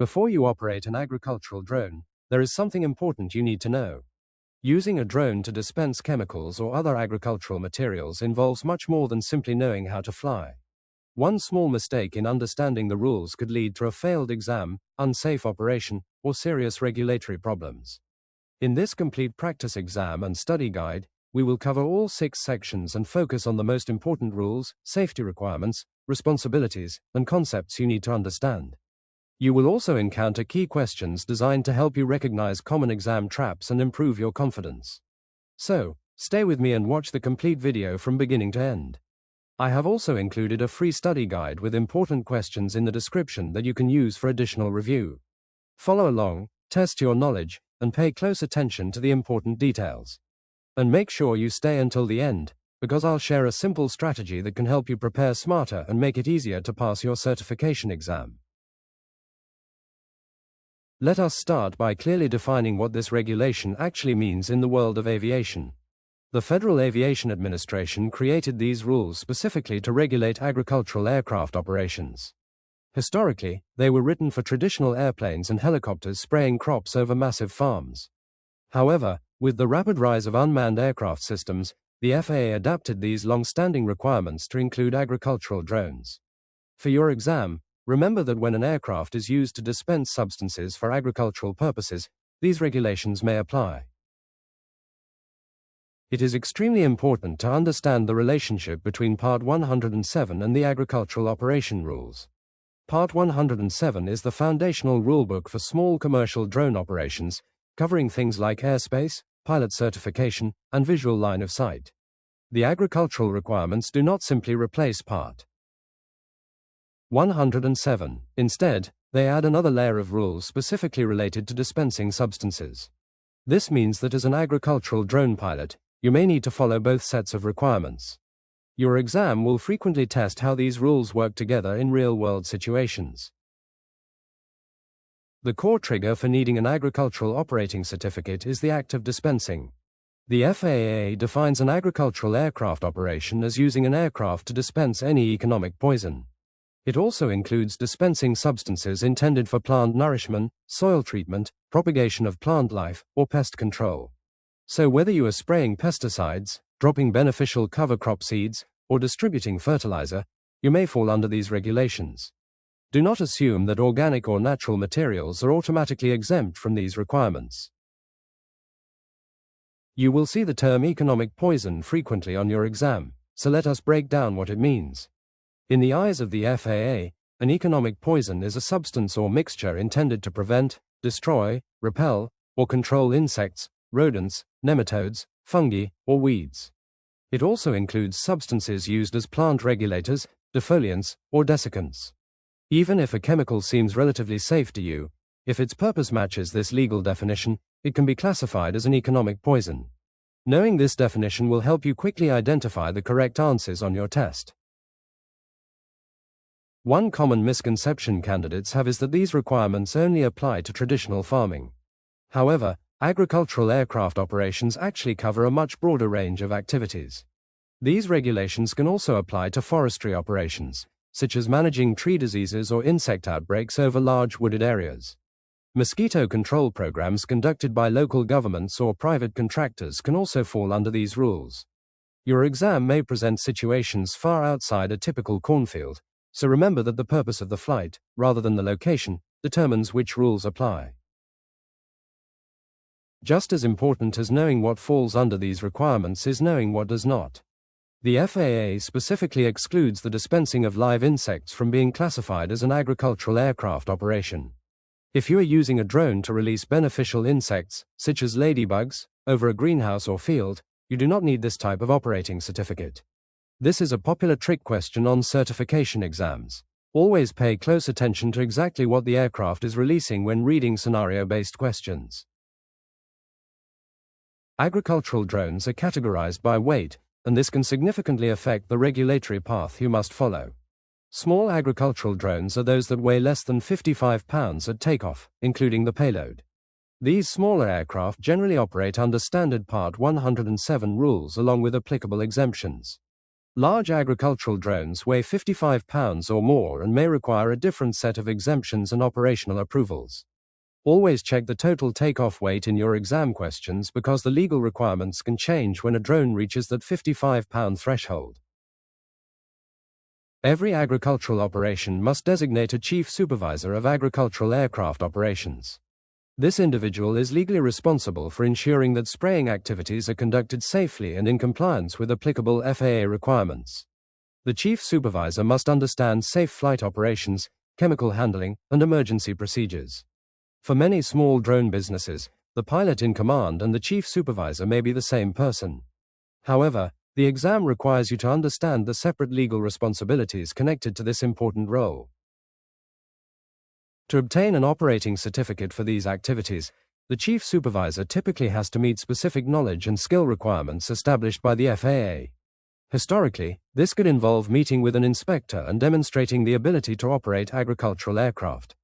Before you operate an agricultural drone, there is something important you need to know. Using a drone to dispense chemicals or other agricultural materials involves much more than simply knowing how to fly. One small mistake in understanding the rules could lead to a failed exam, unsafe operation, or serious regulatory problems. In this complete practice exam and study guide, we will cover all 6 sections and focus on the most important rules, safety requirements, responsibilities, and concepts you need to understand. You will also encounter key questions designed to help you recognize common exam traps and improve your confidence. So, stay with me and watch the complete video from beginning to end. I have also included a free study guide with important questions in the description that you can use for additional review. Follow along, test your knowledge, and pay close attention to the important details. And make sure you stay until the end, because I'll share a simple strategy that can help you prepare smarter and make it easier to pass your certification exam. Let us start by clearly defining what this regulation actually means in the world of aviation. The Federal Aviation Administration created these rules specifically to regulate agricultural aircraft operations. Historically, they were written for traditional airplanes and helicopters spraying crops over massive farms. However, with the rapid rise of unmanned aircraft systems, the FAA adapted these long-standing requirements to include agricultural drones. For your exam, remember that when an aircraft is used to dispense substances for agricultural purposes, these regulations may apply. It is extremely important to understand the relationship between Part 107 and the agricultural operation rules. Part 107 is the foundational rulebook for small commercial drone operations, covering things like airspace, pilot certification, and visual line of sight. The agricultural requirements do not simply replace Part 107. Instead, they add another layer of rules specifically related to dispensing substances. This means that as an agricultural drone pilot, you may need to follow both sets of requirements. Your exam will frequently test how these rules work together in real-world situations. The core trigger for needing an agricultural operating certificate is the act of dispensing. The FAA defines an agricultural aircraft operation as using an aircraft to dispense any economic poison. It also includes dispensing substances intended for plant nourishment, soil treatment, propagation of plant life, or pest control. So whether you are spraying pesticides, dropping beneficial cover crop seeds, or distributing fertilizer, you may fall under these regulations. Do not assume that organic or natural materials are automatically exempt from these requirements. You will see the term economic poison frequently on your exam, so let us break down what it means. In the eyes of the FAA, an economic poison is a substance or mixture intended to prevent, destroy, repel, or control insects, rodents, nematodes, fungi, or weeds. It also includes substances used as plant regulators, defoliants, or desiccants. Even if a chemical seems relatively safe to you, if its purpose matches this legal definition, it can be classified as an economic poison. Knowing this definition will help you quickly identify the correct answers on your test. One common misconception candidates have is that these requirements only apply to traditional farming. However, agricultural aircraft operations actually cover a much broader range of activities. These regulations can also apply to forestry operations, such as managing tree diseases or insect outbreaks over large wooded areas. Mosquito control programs conducted by local governments or private contractors can also fall under these rules. Your exam may present situations far outside a typical cornfield, so remember that the purpose of the flight, rather than the location, determines which rules apply. Just as important as knowing what falls under these requirements is knowing what does not. The FAA specifically excludes the dispensing of live insects from being classified as an agricultural aircraft operation. If you are using a drone to release beneficial insects, such as ladybugs, over a greenhouse or field, you do not need this type of operating certificate. This is a popular trick question on certification exams. Always pay close attention to exactly what the aircraft is releasing when reading scenario-based questions. Agricultural drones are categorized by weight, and this can significantly affect the regulatory path you must follow. Small agricultural drones are those that weigh less than 55 pounds at takeoff, including the payload. These smaller aircraft generally operate under standard Part 107 rules along with applicable exemptions. Large agricultural drones weigh 55 pounds or more and may require a different set of exemptions and operational approvals. Always check the total takeoff weight in your exam questions because the legal requirements can change when a drone reaches that 55-pound threshold. Every agricultural operation must designate a chief supervisor of agricultural aircraft operations. This individual is legally responsible for ensuring that spraying activities are conducted safely and in compliance with applicable FAA requirements. The chief supervisor must understand safe flight operations, chemical handling, and emergency procedures. For many small drone businesses, the pilot in command and the chief supervisor may be the same person. However, the exam requires you to understand the separate legal responsibilities connected to this important role. To obtain an operating certificate for these activities, the chief supervisor typically has to meet specific knowledge and skill requirements established by the FAA. Historically, this could involve meeting with an inspector and demonstrating the ability to operate agricultural aircraft.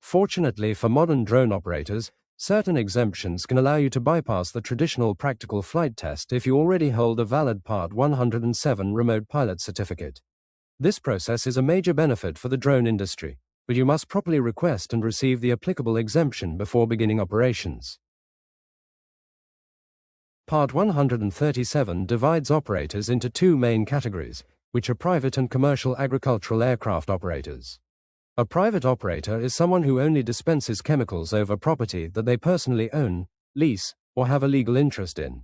Fortunately for modern drone operators, certain exemptions can allow you to bypass the traditional practical flight test if you already hold a valid Part 107 remote pilot certificate. This process is a major benefit for the drone industry, but you must properly request and receive the applicable exemption before beginning operations. Part 137 divides operators into two main categories, which are private and commercial agricultural aircraft operators. A private operator is someone who only dispenses chemicals over property that they personally own, lease, or have a legal interest in.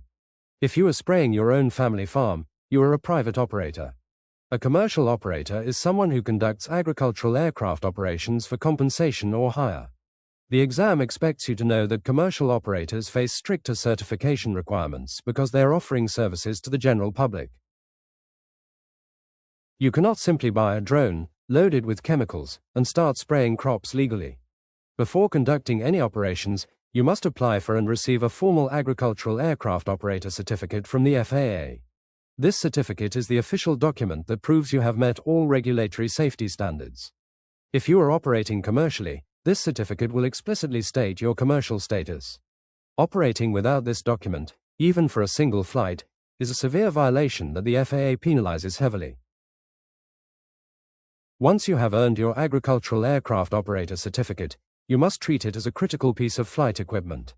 If you are spraying your own family farm, you are a private operator. A commercial operator is someone who conducts agricultural aircraft operations for compensation or hire. The exam expects you to know that commercial operators face stricter certification requirements because they are offering services to the general public. You cannot simply buy a drone, loaded with chemicals, and start spraying crops legally. Before conducting any operations, you must apply for and receive a formal agricultural aircraft operator certificate from the FAA. This certificate is the official document that proves you have met all regulatory safety standards. If you are operating commercially, this certificate will explicitly state your commercial status. Operating without this document, even for a single flight, is a severe violation that the FAA penalizes heavily. Once you have earned your agricultural aircraft operator certificate, you must treat it as a critical piece of flight equipment.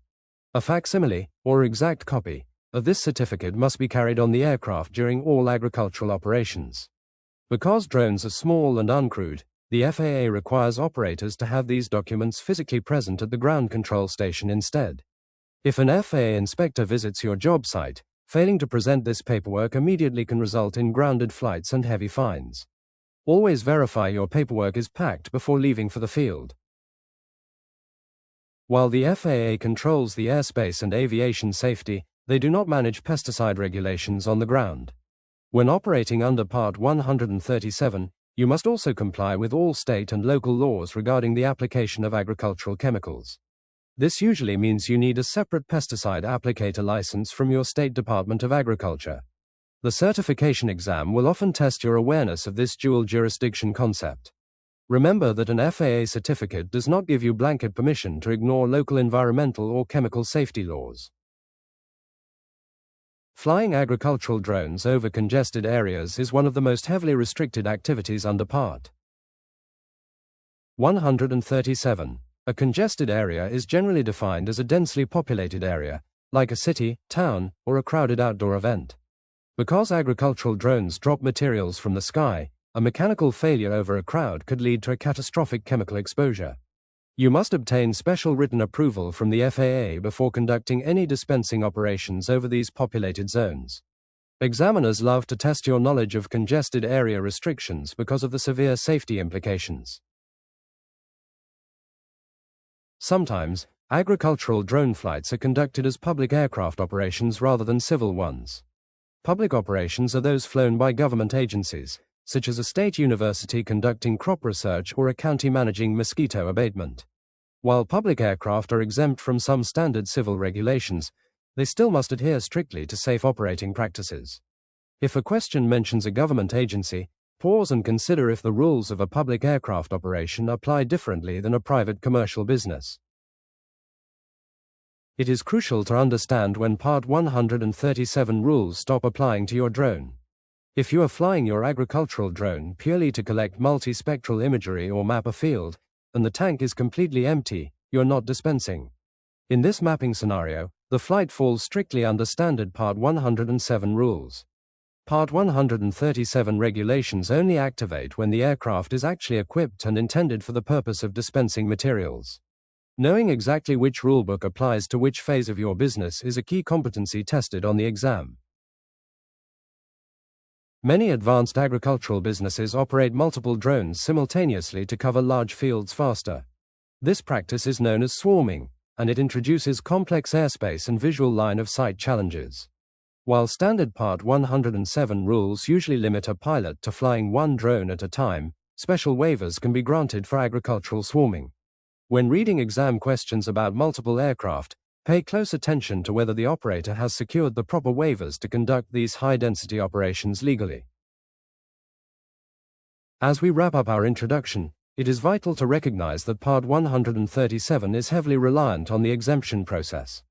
A facsimile, or exact copy, of this certificate must be carried on the aircraft during all agricultural operations. Because drones are small and uncrewed, the FAA requires operators to have these documents physically present at the ground control station instead. If an FAA inspector visits your job site, failing to present this paperwork immediately can result in grounded flights and heavy fines. Always verify your paperwork is packed before leaving for the field. While the FAA controls the airspace and aviation safety, they do not manage pesticide regulations on the ground. When operating under Part 137, you must also comply with all state and local laws regarding the application of agricultural chemicals. This usually means you need a separate pesticide applicator license from your State Department of Agriculture. The certification exam will often test your awareness of this dual jurisdiction concept. Remember that an FAA certificate does not give you blanket permission to ignore local environmental or chemical safety laws. Flying agricultural drones over congested areas is one of the most heavily restricted activities under Part 137. A congested area is generally defined as a densely populated area, like a city, town, or a crowded outdoor event. Because agricultural drones drop materials from the sky, a mechanical failure over a crowd could lead to a catastrophic chemical exposure. You must obtain special written approval from the FAA before conducting any dispensing operations over these populated zones. Examiners love to test your knowledge of congested area restrictions because of the severe safety implications. Sometimes, agricultural drone flights are conducted as public aircraft operations rather than civil ones. Public operations are those flown by government agencies, such as a state university conducting crop research or a county managing mosquito abatement. While public aircraft are exempt from some standard civil regulations, they still must adhere strictly to safe operating practices. If a question mentions a government agency, pause and consider if the rules of a public aircraft operation apply differently than a private commercial business. It is crucial to understand when Part 137 rules stop applying to your drone. If you are flying your agricultural drone purely to collect multispectral imagery or map a field, and the tank is completely empty, you're not dispensing. In this mapping scenario, the flight falls strictly under Standard Part 107 rules. Part 137 regulations only activate when the aircraft is actually equipped and intended for the purpose of dispensing materials. Knowing exactly which rulebook applies to which phase of your business is a key competency tested on the exam. Many advanced agricultural businesses operate multiple drones simultaneously to cover large fields faster. This practice is known as swarming, and it introduces complex airspace and visual line of sight challenges. While Standard Part 107 rules usually limit a pilot to flying one drone at a time, special waivers can be granted for agricultural swarming. When reading exam questions about multiple aircraft, pay close attention to whether the operator has secured the proper waivers to conduct these high-density operations legally. As we wrap up our introduction, it is vital to recognize that Part 137 is heavily reliant on the exemption process.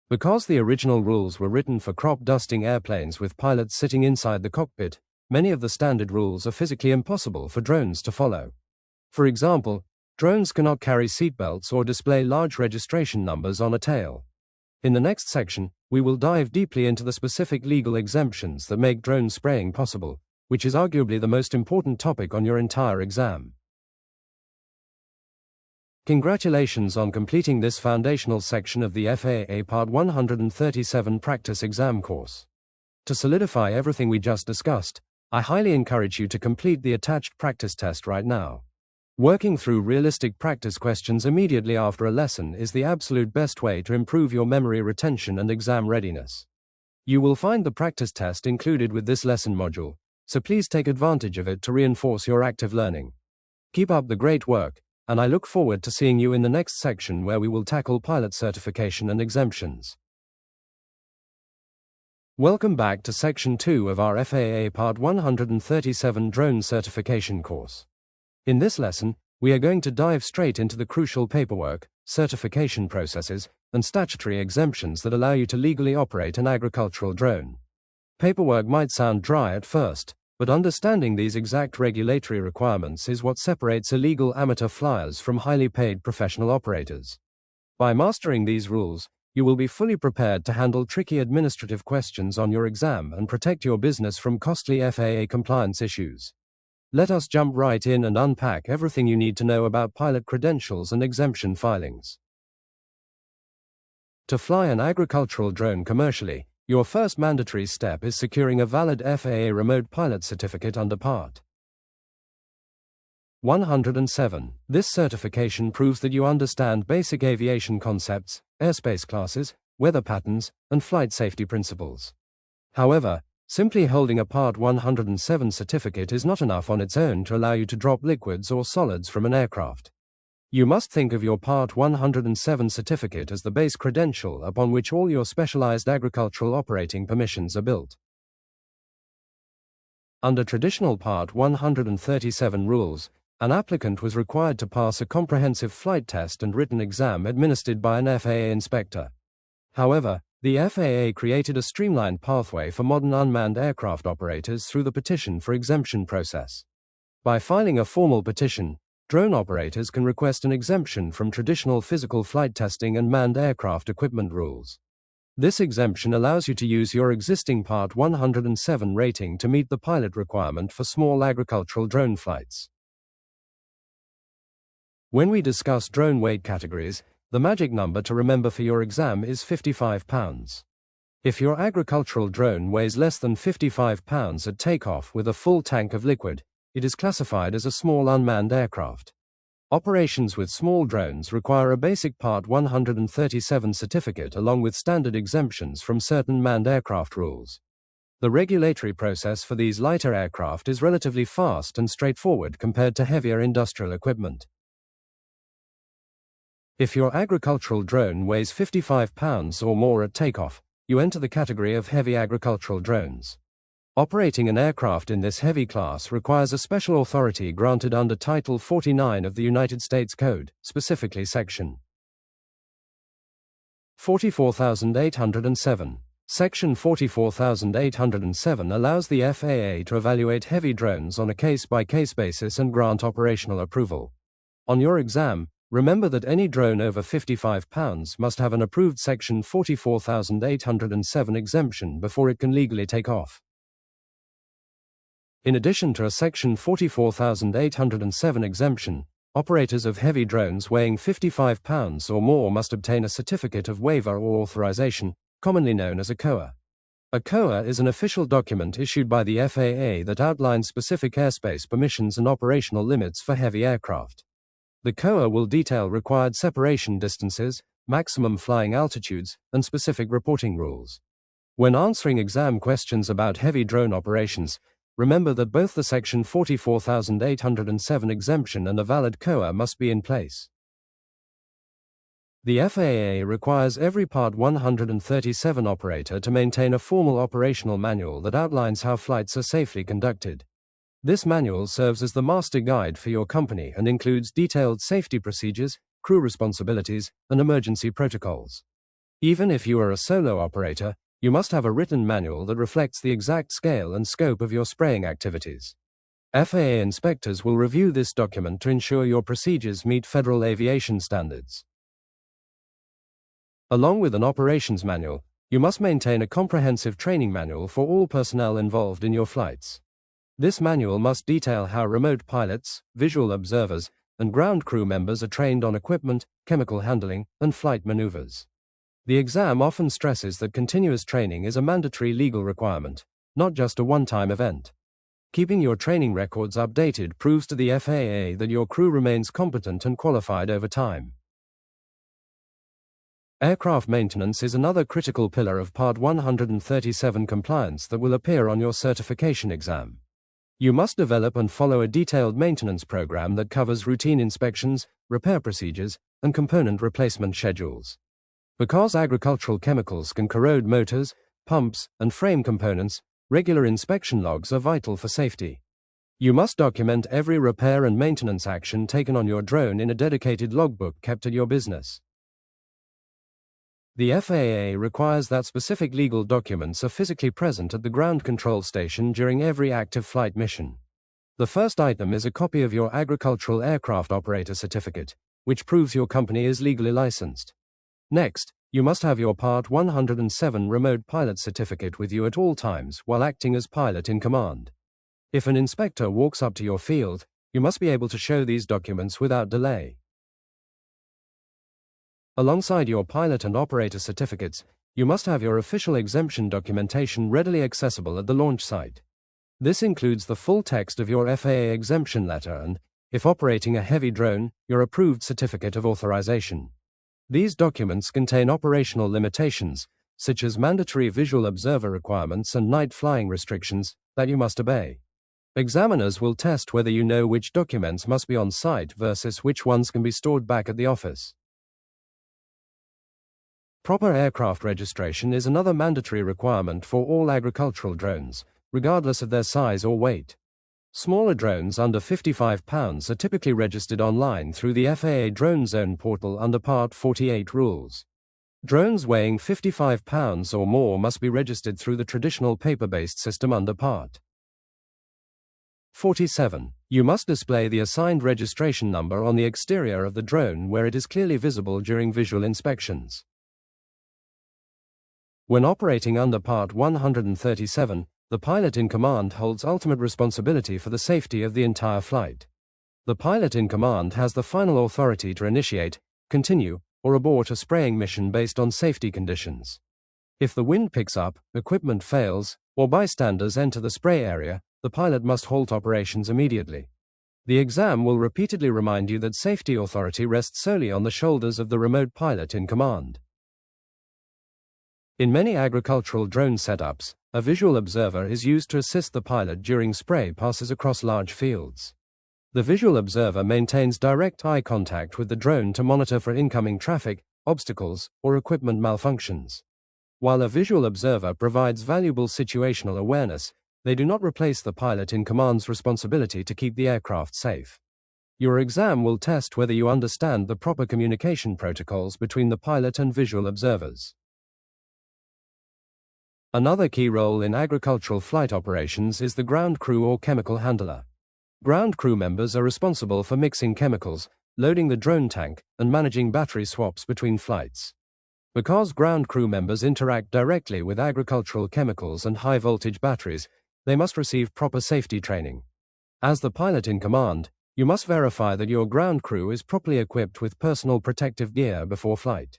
Because the original rules were written for crop dusting airplanes with pilots sitting inside the cockpit, many of the standard rules are physically impossible for drones to follow. For example, drones cannot carry seatbelts or display large registration numbers on a tail. In the next section, we will dive deeply into the specific legal exemptions that make drone spraying possible, which is arguably the most important topic on your entire exam. Congratulations on completing this foundational section of the FAA Part 137 practice exam course. To solidify everything we just discussed, I highly encourage you to complete the attached practice test right now. Working through realistic practice questions immediately after a lesson is the absolute best way to improve your memory retention and exam readiness. You will find the practice test included with this lesson module, so please take advantage of it to reinforce your active learning. Keep up the great work, and I look forward to seeing you in the next section where we will tackle pilot certification and exemptions. Welcome back to Section 2 of our FAA Part 137 Drone Certification course. In this lesson, we are going to dive straight into the crucial paperwork, certification processes, and statutory exemptions that allow you to legally operate an agricultural drone. Paperwork might sound dry at first, but understanding these exact regulatory requirements is what separates illegal amateur flyers from highly paid professional operators. By mastering these rules, you will be fully prepared to handle tricky administrative questions on your exam and protect your business from costly FAA compliance issues. Let us jump right in and unpack everything you need to know about pilot credentials and exemption filings. To fly an agricultural drone commercially, your first mandatory step is securing a valid FAA remote pilot certificate under Part 107. This certification proves that you understand basic aviation concepts, airspace classes, weather patterns, and flight safety principles. However, simply holding a Part 107 certificate is not enough on its own to allow you to drop liquids or solids from an aircraft. You must think of your Part 107 certificate as the base credential upon which all your specialized agricultural operating permissions are built. Under traditional Part 137 rules, an applicant was required to pass a comprehensive flight test and written exam administered by an FAA inspector. However, the FAA created a streamlined pathway for modern unmanned aircraft operators through the petition for exemption process. By filing a formal petition, drone operators can request an exemption from traditional physical flight testing and manned aircraft equipment rules. This exemption allows you to use your existing Part 107 rating to meet the pilot requirement for small agricultural drone flights. When we discuss drone weight categories, the magic number to remember for your exam is 55 pounds. If your agricultural drone weighs less than 55 pounds at takeoff with a full tank of liquid, it is classified as a small unmanned aircraft. Operations with small drones require a basic Part 137 certificate along with standard exemptions from certain manned aircraft rules. The regulatory process for these lighter aircraft is relatively fast and straightforward compared to heavier industrial equipment. If your agricultural drone weighs 55 pounds or more at takeoff, you enter the category of heavy agricultural drones. Operating an aircraft in this heavy class requires a special authority granted under Title 49 of the United States Code, specifically Section 44807. Section 44807 allows the FAA to evaluate heavy drones on a case-by-case basis and grant operational approval. On your exam, remember that any drone over 55 pounds must have an approved Section 44807 exemption before it can legally take off. In addition to a Section 44807 exemption, operators of heavy drones weighing 55 pounds or more must obtain a certificate of waiver or authorization, commonly known as a COA. A COA is an official document issued by the FAA that outlines specific airspace permissions and operational limits for heavy aircraft. The COA will detail required separation distances, maximum flying altitudes, and specific reporting rules. When answering exam questions about heavy drone operations, remember that both the Section 44807 exemption and a valid COA must be in place. The FAA requires every Part 137 operator to maintain a formal operational manual that outlines how flights are safely conducted. This manual serves as the master guide for your company and includes detailed safety procedures, crew responsibilities, and emergency protocols. Even if you are a solo operator, you must have a written manual that reflects the exact scale and scope of your spraying activities. FAA inspectors will review this document to ensure your procedures meet federal aviation standards. Along with an operations manual, you must maintain a comprehensive training manual for all personnel involved in your flights. This manual must detail how remote pilots, visual observers, and ground crew members are trained on equipment, chemical handling, and flight maneuvers. The exam often stresses that continuous training is a mandatory legal requirement, not just a one-time event. Keeping your training records updated proves to the FAA that your crew remains competent and qualified over time. Aircraft maintenance is another critical pillar of Part 137 compliance that will appear on your certification exam. You must develop and follow a detailed maintenance program that covers routine inspections, repair procedures, and component replacement schedules. Because agricultural chemicals can corrode motors, pumps, and frame components, regular inspection logs are vital for safety. You must document every repair and maintenance action taken on your drone in a dedicated logbook kept at your business. The FAA requires that specific legal documents are physically present at the ground control station during every active flight mission. The first item is a copy of your agricultural aircraft operator certificate, which proves your company is legally licensed. Next, you must have your Part 107 remote pilot certificate with you at all times while acting as pilot in command. If an inspector walks up to your field, you must be able to show these documents without delay. Alongside your pilot and operator certificates, you must have your official exemption documentation readily accessible at the launch site. This includes the full text of your FAA exemption letter and, if operating a heavy drone, your approved certificate of authorization. These documents contain operational limitations, such as mandatory visual observer requirements and night flying restrictions, that you must obey. Examiners will test whether you know which documents must be on site versus which ones can be stored back at the office. Proper aircraft registration is another mandatory requirement for all agricultural drones, regardless of their size or weight. Smaller drones under 55 pounds are typically registered online through the FAA Drone Zone portal under Part 48 rules. Drones weighing 55 pounds or more must be registered through the traditional paper-based system under Part 47. You must display the assigned registration number on the exterior of the drone where it is clearly visible during visual inspections. When operating under Part 137, the pilot in command holds ultimate responsibility for the safety of the entire flight. The pilot in command has the final authority to initiate, continue, or abort a spraying mission based on safety conditions. If the wind picks up, equipment fails, or bystanders enter the spray area, the pilot must halt operations immediately. The exam will repeatedly remind you that safety authority rests solely on the shoulders of the remote pilot in command. In many agricultural drone setups, a visual observer is used to assist the pilot during spray passes across large fields. The visual observer maintains direct eye contact with the drone to monitor for incoming traffic, obstacles, or equipment malfunctions. While a visual observer provides valuable situational awareness, they do not replace the pilot in command's responsibility to keep the aircraft safe. Your exam will test whether you understand the proper communication protocols between the pilot and visual observers. Another key role in agricultural flight operations is the ground crew or chemical handler. Ground crew members are responsible for mixing chemicals, loading the drone tank, and managing battery swaps between flights. Because ground crew members interact directly with agricultural chemicals and high-voltage batteries, they must receive proper safety training. As the pilot in command, you must verify that your ground crew is properly equipped with personal protective gear before flight.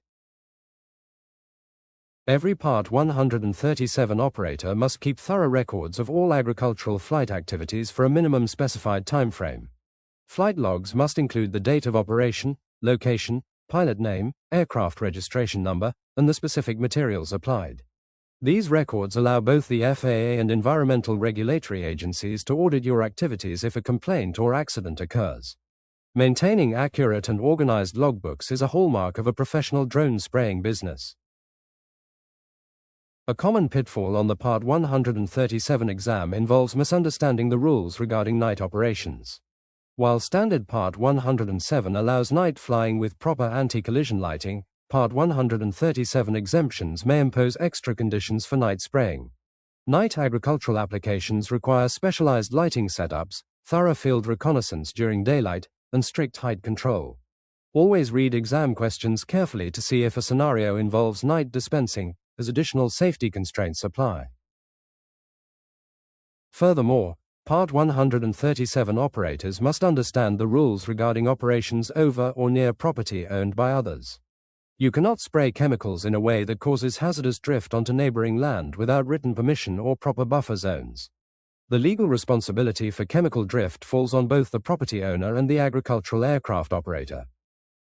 Every Part 137 operator must keep thorough records of all agricultural flight activities for a minimum specified time frame. Flight logs must include the date of operation, location, pilot name, aircraft registration number, and the specific materials applied. These records allow both the FAA and environmental regulatory agencies to audit your activities if a complaint or accident occurs. Maintaining accurate and organized logbooks is a hallmark of a professional drone spraying business. A common pitfall on the Part 137 exam involves misunderstanding the rules regarding night operations. While standard Part 107 allows night flying with proper anti-collision lighting, Part 137 exemptions may impose extra conditions for night spraying. Night agricultural applications require specialized lighting setups, thorough field reconnaissance during daylight, and strict height control. Always read exam questions carefully to see if a scenario involves night dispensing, as additional safety constraints apply. Furthermore, Part 137 operators must understand the rules regarding operations over or near property owned by others. You cannot spray chemicals in a way that causes hazardous drift onto neighboring land without written permission or proper buffer zones. The legal responsibility for chemical drift falls on both the property owner and the agricultural aircraft operator.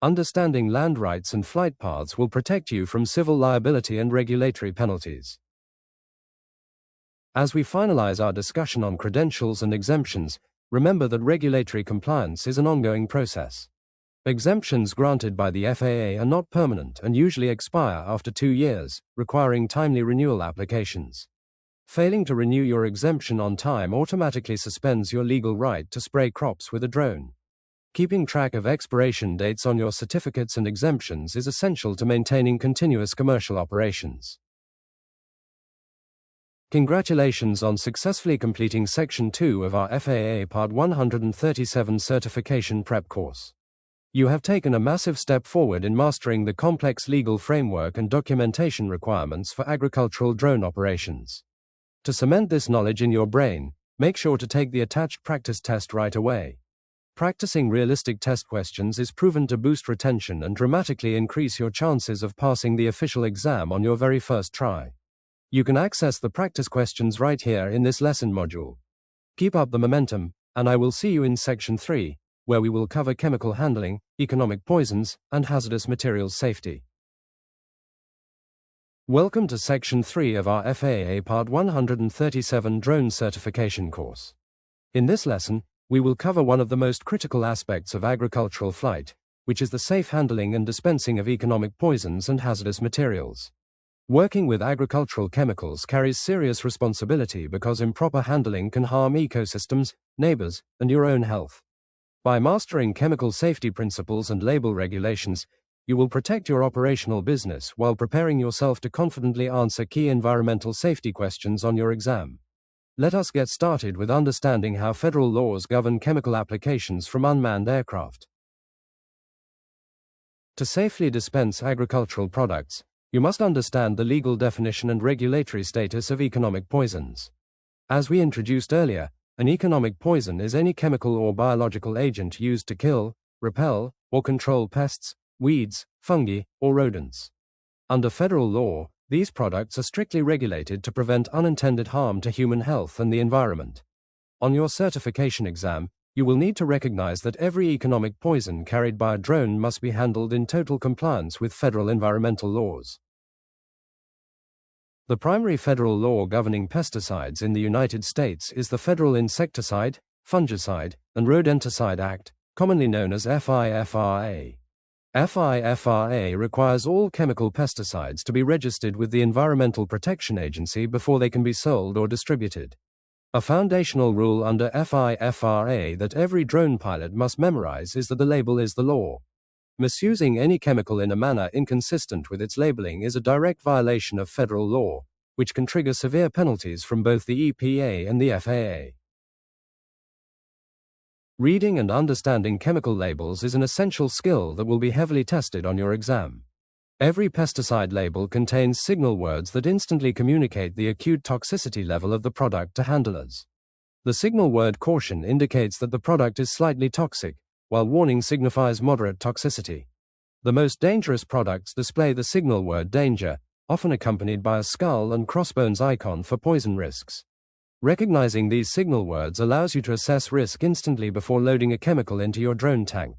Understanding land rights and flight paths will protect you from civil liability and regulatory penalties. As we finalize our discussion on credentials and exemptions, remember that regulatory compliance is an ongoing process. Exemptions granted by the FAA are not permanent and usually expire after 2 years, requiring timely renewal applications. Failing to renew your exemption on time automatically suspends your legal right to spray crops with a drone. Keeping track of expiration dates on your certificates and exemptions is essential to maintaining continuous commercial operations. Congratulations on successfully completing Section 2 of our FAA Part 137 certification prep course. You have taken a massive step forward in mastering the complex legal framework and documentation requirements for agricultural drone operations. To cement this knowledge in your brain, make sure to take the attached practice test right away. Practicing realistic test questions is proven to boost retention and dramatically increase your chances of passing the official exam on your very first try. You can access the practice questions right here in this lesson module. Keep up the momentum, and I will see you in Section 3, where we will cover chemical handling, economic poisons, and hazardous materials safety. Welcome to Section 3 of our FAA Part 137 Drone Certification course. In this lesson, we will cover one of the most critical aspects of agricultural flight, which is the safe handling and dispensing of economic poisons and hazardous materials. Working with agricultural chemicals carries serious responsibility because improper handling can harm ecosystems, neighbors, and your own health. By mastering chemical safety principles and label regulations, you will protect your operational business while preparing yourself to confidently answer key environmental safety questions on your exam. Let us get started with understanding how federal laws govern chemical applications from unmanned aircraft. To safely dispense agricultural products, you must understand the legal definition and regulatory status of economic poisons. As we introduced earlier, an economic poison is any chemical or biological agent used to kill, repel, or control pests, weeds, fungi, or rodents. Under federal law, these products are strictly regulated to prevent unintended harm to human health and the environment. On your certification exam, you will need to recognize that every economic poison carried by a drone must be handled in total compliance with federal environmental laws. The primary federal law governing pesticides in the United States is the Federal Insecticide, Fungicide, and Rodenticide Act, commonly known as FIFRA. FIFRA requires all chemical pesticides to be registered with the Environmental Protection Agency before they can be sold or distributed. A foundational rule under FIFRA that every drone pilot must memorize is that the label is the law. Misusing any chemical in a manner inconsistent with its labeling is a direct violation of federal law, which can trigger severe penalties from both the EPA and the FAA. Reading and understanding chemical labels is an essential skill that will be heavily tested on your exam. Every pesticide label contains signal words that instantly communicate the acute toxicity level of the product to handlers. The signal word caution indicates that the product is slightly toxic, while warning signifies moderate toxicity. The most dangerous products display the signal word danger, often accompanied by a skull and crossbones icon for poison risks. Recognizing these signal words allows you to assess risk instantly before loading a chemical into your drone tank.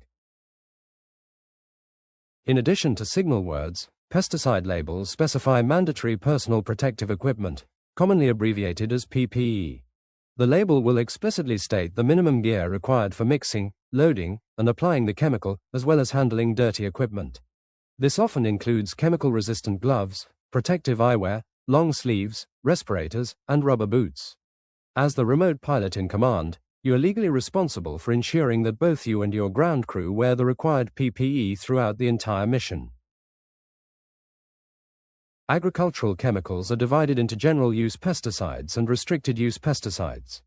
In addition to signal words, pesticide labels specify mandatory personal protective equipment, commonly abbreviated as PPE. The label will explicitly state the minimum gear required for mixing, loading, and applying the chemical, as well as handling dirty equipment. This often includes chemical-resistant gloves, protective eyewear, long sleeves, respirators, and rubber boots. As the remote pilot in command, you are legally responsible for ensuring that both you and your ground crew wear the required PPE throughout the entire mission. Agricultural chemicals are divided into general-use pesticides and restricted-use pesticides.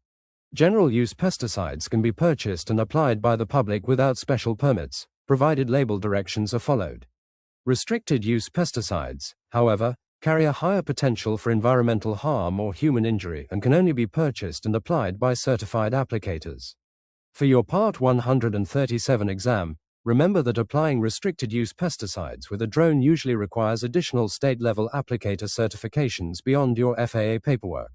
General-use pesticides can be purchased and applied by the public without special permits, provided label directions are followed. Restricted-use pesticides, however, carry a higher potential for environmental harm or human injury and can only be purchased and applied by certified applicators. For your Part 137 exam, remember that applying restricted-use pesticides with a drone usually requires additional state-level applicator certifications beyond your FAA paperwork.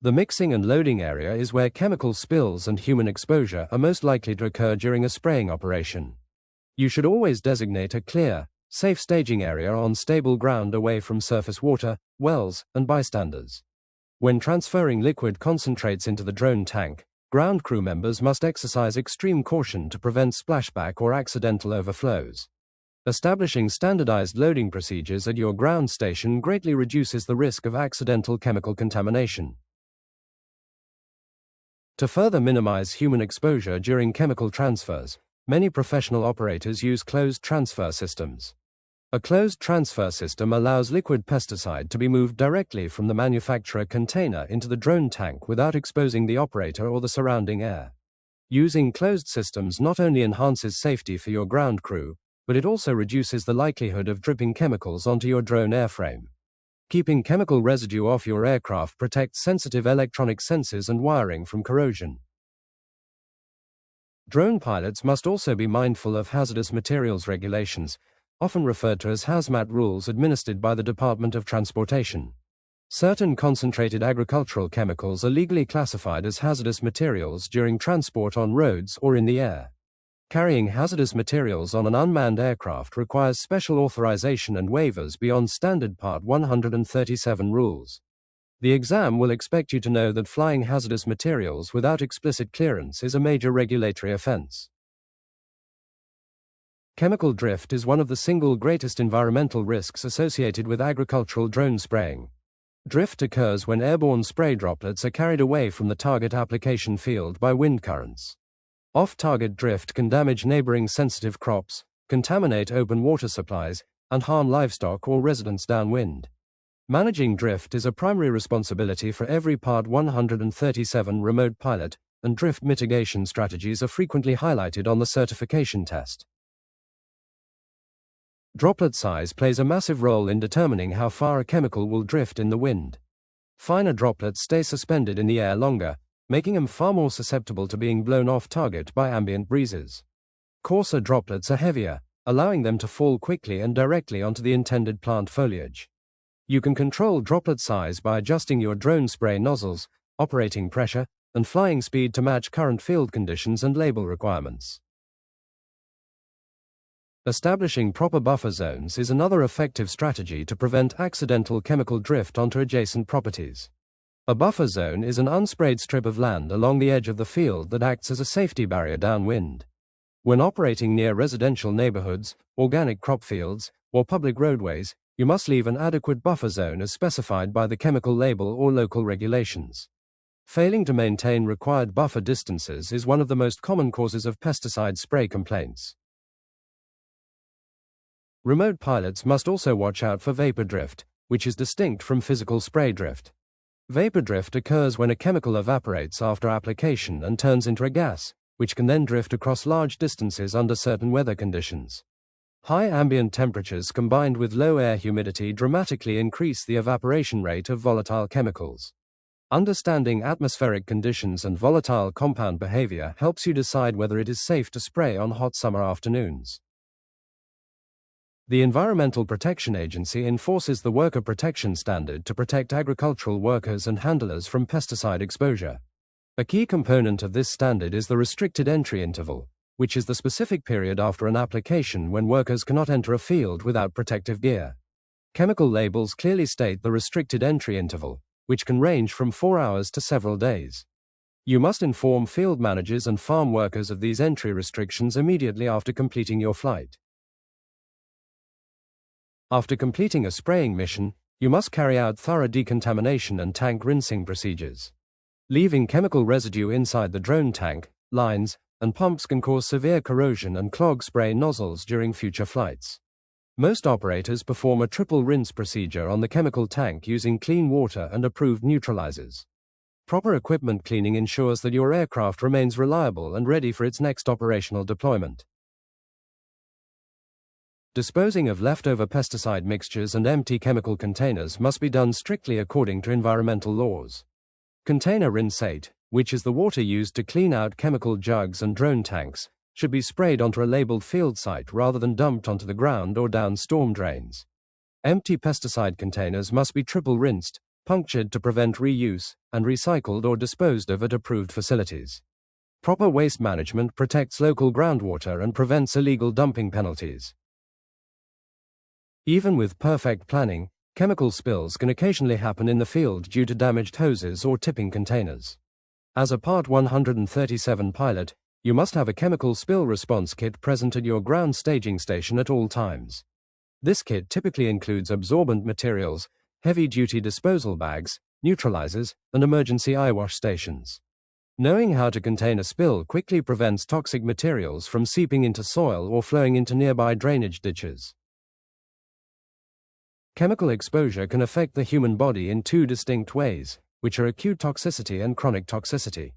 The mixing and loading area is where chemical spills and human exposure are most likely to occur during a spraying operation. You should always designate a clear, safe staging area on stable ground away from surface water, wells, and bystanders. When transferring liquid concentrates into the drone tank, ground crew members must exercise extreme caution to prevent splashback or accidental overflows. Establishing standardized loading procedures at your ground station greatly reduces the risk of accidental chemical contamination. To further minimize human exposure during chemical transfers, many professional operators use closed transfer systems. A closed transfer system allows liquid pesticide to be moved directly from the manufacturer container into the drone tank without exposing the operator or the surrounding air. Using closed systems not only enhances safety for your ground crew, but it also reduces the likelihood of dripping chemicals onto your drone airframe. Keeping chemical residue off your aircraft protects sensitive electronic sensors and wiring from corrosion. Drone pilots must also be mindful of hazardous materials regulations, often referred to as hazmat rules administered by the Department of Transportation. Certain concentrated agricultural chemicals are legally classified as hazardous materials during transport on roads or in the air. Carrying hazardous materials on an unmanned aircraft requires special authorization and waivers beyond standard Part 137 rules. The exam will expect you to know that flying hazardous materials without explicit clearance is a major regulatory offense. Chemical drift is one of the single greatest environmental risks associated with agricultural drone spraying. Drift occurs when airborne spray droplets are carried away from the target application field by wind currents. Off-target drift can damage neighboring sensitive crops, contaminate open water supplies, and harm livestock or residents downwind. Managing drift is a primary responsibility for every Part 137 remote pilot, and drift mitigation strategies are frequently highlighted on the certification test. Droplet size plays a massive role in determining how far a chemical will drift in the wind. Finer droplets stay suspended in the air longer, making them far more susceptible to being blown off target by ambient breezes. Coarser droplets are heavier, allowing them to fall quickly and directly onto the intended plant foliage. You can control droplet size by adjusting your drone spray nozzles, operating pressure, and flying speed to match current field conditions and label requirements. Establishing proper buffer zones is another effective strategy to prevent accidental chemical drift onto adjacent properties. A buffer zone is an unsprayed strip of land along the edge of the field that acts as a safety barrier downwind. When operating near residential neighborhoods, organic crop fields, or public roadways, you must leave an adequate buffer zone as specified by the chemical label or local regulations. Failing to maintain required buffer distances is one of the most common causes of pesticide spray complaints. Remote pilots must also watch out for vapor drift, which is distinct from physical spray drift. Vapor drift occurs when a chemical evaporates after application and turns into a gas, which can then drift across large distances under certain weather conditions. High ambient temperatures combined with low air humidity dramatically increase the evaporation rate of volatile chemicals. Understanding atmospheric conditions and volatile compound behavior helps you decide whether it is safe to spray on hot summer afternoons. The Environmental Protection Agency enforces the Worker Protection Standard to protect agricultural workers and handlers from pesticide exposure. A key component of this standard is the restricted entry interval, which is the specific period after an application when workers cannot enter a field without protective gear. Chemical labels clearly state the restricted entry interval, which can range from 4 hours to several days. You must inform field managers and farm workers of these entry restrictions immediately after completing your flight. After completing a spraying mission, you must carry out thorough decontamination and tank rinsing procedures. Leaving chemical residue inside the drone tank, lines, and pumps can cause severe corrosion and clog spray nozzles during future flights. Most operators perform a triple rinse procedure on the chemical tank using clean water and approved neutralizers. Proper equipment cleaning ensures that your aircraft remains reliable and ready for its next operational deployment. Disposing of leftover pesticide mixtures and empty chemical containers must be done strictly according to environmental laws. Container rinsate, which is the water used to clean out chemical jugs and drone tanks, should be sprayed onto a labeled field site rather than dumped onto the ground or down storm drains. Empty pesticide containers must be triple rinsed, punctured to prevent reuse, and recycled or disposed of at approved facilities. Proper waste management protects local groundwater and prevents illegal dumping penalties. Even with perfect planning, chemical spills can occasionally happen in the field due to damaged hoses or tipping containers. As a Part 137 pilot, you must have a chemical spill response kit present at your ground staging station at all times. This kit typically includes absorbent materials, heavy-duty disposal bags, neutralizers, and emergency eyewash stations. Knowing how to contain a spill quickly prevents toxic materials from seeping into soil or flowing into nearby drainage ditches. Chemical exposure can affect the human body in two distinct ways, which are acute toxicity and chronic toxicity.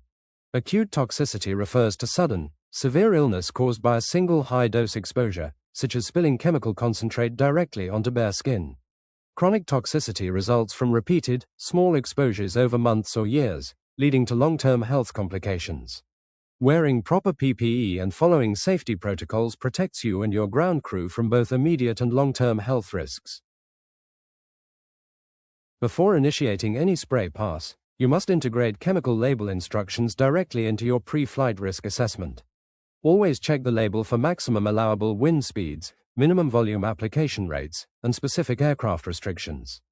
Acute toxicity refers to sudden, severe illness caused by a single high-dose exposure, such as spilling chemical concentrate directly onto bare skin. Chronic toxicity results from repeated, small exposures over months or years, leading to long-term health complications. Wearing proper PPE and following safety protocols protects you and your ground crew from both immediate and long-term health risks. Before initiating any spray pass, you must integrate chemical label instructions directly into your pre-flight risk assessment. Always check the label for maximum allowable wind speeds, minimum volume application rates, and specific aircraft restrictions.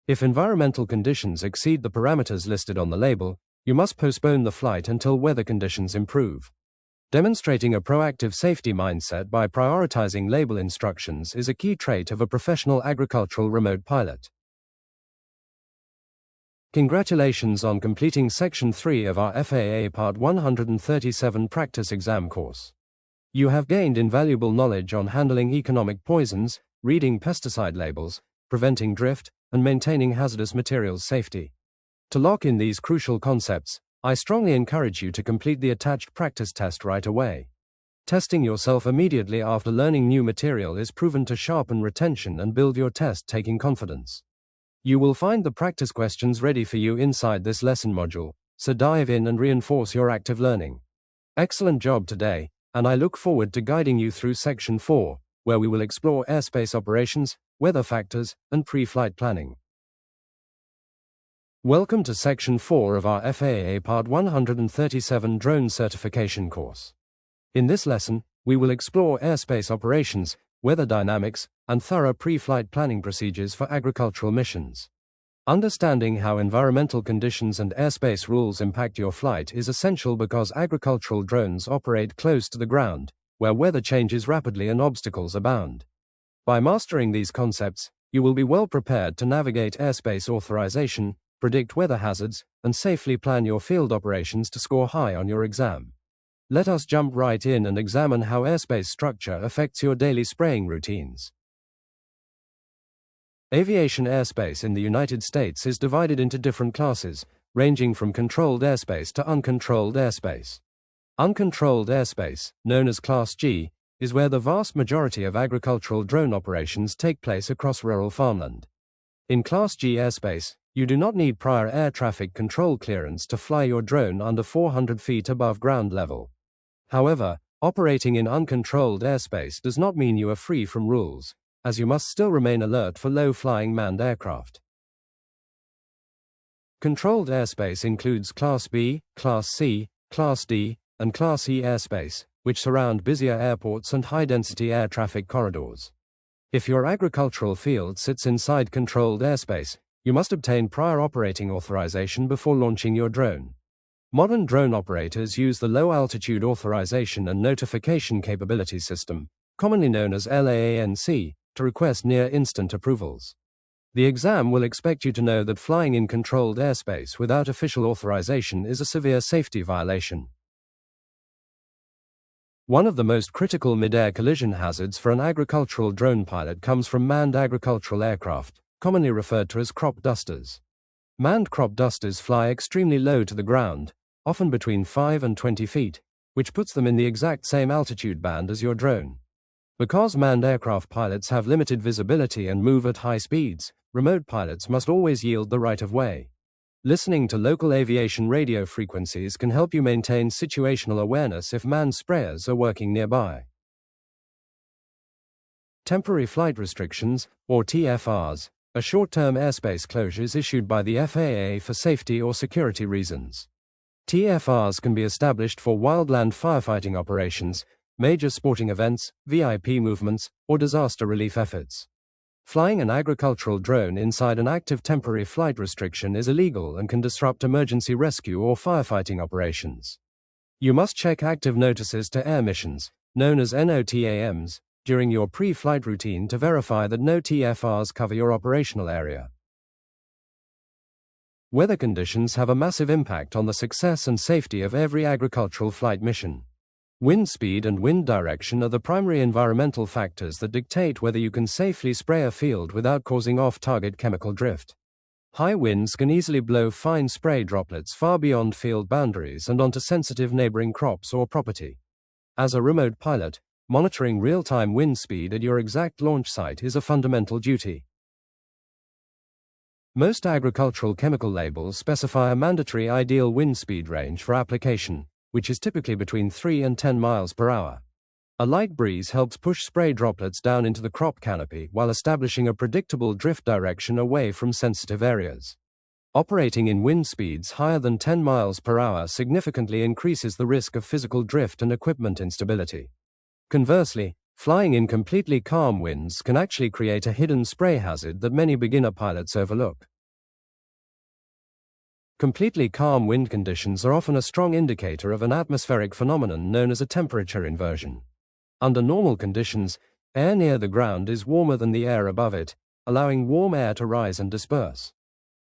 If environmental conditions exceed the parameters listed on the label, you must postpone the flight until weather conditions improve. Demonstrating a proactive safety mindset by prioritizing label instructions is a key trait of a professional agricultural remote pilot. Congratulations on completing Section 3 of our FAA Part 137 practice exam course. You have gained invaluable knowledge on handling economic poisons, reading pesticide labels, preventing drift, and maintaining hazardous materials safety. To lock in these crucial concepts, I strongly encourage you to complete the attached practice test right away. Testing yourself immediately after learning new material is proven to sharpen retention and build your test-taking confidence. You will find the practice questions ready for you inside this lesson module, so dive in and reinforce your active learning. Excellent job today, and I look forward to guiding you through Section 4, where we will explore airspace operations, weather factors, and pre-flight planning. Welcome to Section 4 of our FAA Part 137 Drone Certification course. In this lesson, we will explore airspace operations, weather dynamics, and thorough pre-flight planning procedures for agricultural missions. Understanding how environmental conditions and airspace rules impact your flight is essential because agricultural drones operate close to the ground, where weather changes rapidly and obstacles abound. By mastering these concepts, you will be well prepared to navigate airspace authorization, predict weather hazards, and safely plan your field operations to score high on your exam. Let us jump right in and examine how airspace structure affects your daily spraying routines. Aviation airspace in the United States is divided into different classes, ranging from controlled airspace to uncontrolled airspace. Uncontrolled airspace, known as Class G, is where the vast majority of agricultural drone operations take place across rural farmland. In Class G airspace, you do not need prior air traffic control clearance to fly your drone under 400 feet above ground level. However, operating in uncontrolled airspace does not mean you are free from rules, as you must still remain alert for low-flying manned aircraft. Controlled airspace includes Class B, Class C, Class D, and Class E airspace, which surround busier airports and high-density air traffic corridors. If your agricultural field sits inside controlled airspace, you must obtain prior operating authorization before launching your drone. Modern drone operators use the Low Altitude Authorization and Notification Capability System, commonly known as LAANC, to request near-instant approvals. The exam will expect you to know that flying in controlled airspace without official authorization is a severe safety violation. One of the most critical mid-air collision hazards for an agricultural drone pilot comes from manned agricultural aircraft, commonly referred to as crop dusters. Manned crop dusters fly extremely low to the ground, often between 5 and 20 feet, which puts them in the exact same altitude band as your drone. Because manned aircraft pilots have limited visibility and move at high speeds, remote pilots must always yield the right of way. Listening to local aviation radio frequencies can help you maintain situational awareness if manned sprayers are working nearby. Temporary flight restrictions, or TFRs, are short-term airspace closures issued by the FAA for safety or security reasons. TFRs can be established for wildland firefighting operations, major sporting events, VIP movements, or disaster relief efforts. Flying an agricultural drone inside an active temporary flight restriction is illegal and can disrupt emergency rescue or firefighting operations. You must check active notices to air missions, known as NOTAMs, during your pre-flight routine to verify that no TFRs cover your operational area. Weather conditions have a massive impact on the success and safety of every agricultural flight mission. Wind speed and wind direction are the primary environmental factors that dictate whether you can safely spray a field without causing off-target chemical drift. High winds can easily blow fine spray droplets far beyond field boundaries and onto sensitive neighboring crops or property. As a remote pilot, monitoring real-time wind speed at your exact launch site is a fundamental duty. Most agricultural chemical labels specify a mandatory ideal wind speed range for application, which is typically between 3 and 10 miles per hour. A light breeze helps push spray droplets down into the crop canopy while establishing a predictable drift direction away from sensitive areas. Operating in wind speeds higher than 10 miles per hour significantly increases the risk of physical drift and equipment instability. Conversely, flying in completely calm winds can actually create a hidden spray hazard that many beginner pilots overlook. Completely calm wind conditions are often a strong indicator of an atmospheric phenomenon known as a temperature inversion. Under normal conditions, air near the ground is warmer than the air above it, allowing warm air to rise and disperse.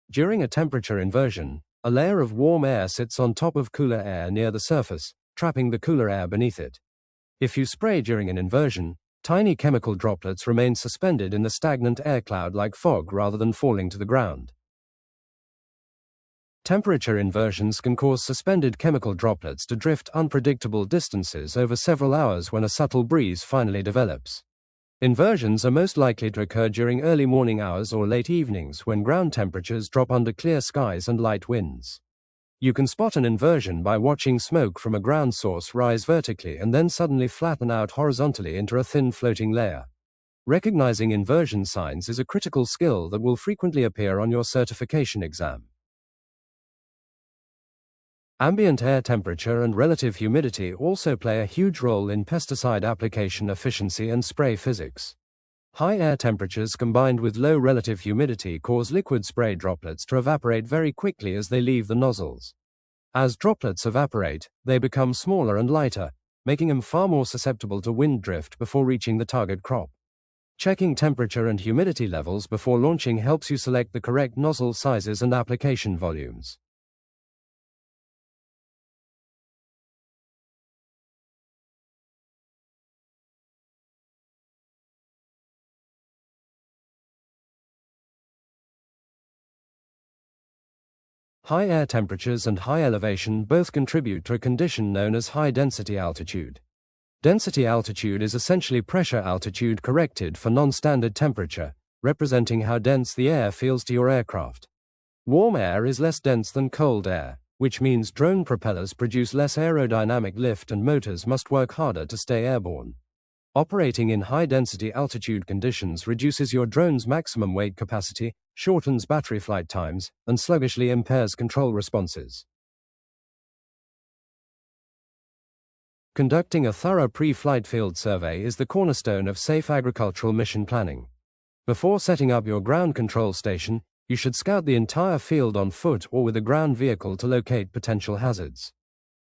During a temperature inversion, a layer of warm air sits on top of cooler air near the surface, trapping the cooler air beneath it. If you spray during an inversion, tiny chemical droplets remain suspended in the stagnant air cloud like fog rather than falling to the ground. Temperature inversions can cause suspended chemical droplets to drift unpredictable distances over several hours when a subtle breeze finally develops. Inversions are most likely to occur during early morning hours or late evenings when ground temperatures drop under clear skies and light winds. You can spot an inversion by watching smoke from a ground source rise vertically and then suddenly flatten out horizontally into a thin floating layer. Recognizing inversion signs is a critical skill that will frequently appear on your certification exam. Ambient air temperature and relative humidity also play a huge role in pesticide application efficiency and spray physics. High air temperatures combined with low relative humidity cause liquid spray droplets to evaporate very quickly as they leave the nozzles. As droplets evaporate, they become smaller and lighter, making them far more susceptible to wind drift before reaching the target crop. Checking temperature and humidity levels before launching helps you select the correct nozzle sizes and application volumes. High air temperatures and high elevation both contribute to a condition known as high density altitude. Density altitude is essentially pressure altitude corrected for non-standard temperature, representing how dense the air feels to your aircraft. Warm air is less dense than cold air, which means drone propellers produce less aerodynamic lift and motors must work harder to stay airborne. Operating in high-density altitude conditions reduces your drone's maximum weight capacity, shortens battery flight times, and sluggishly impairs control responses. Conducting a thorough pre-flight field survey is the cornerstone of safe agricultural mission planning. Before setting up your ground control station, you should scout the entire field on foot or with a ground vehicle to locate potential hazards.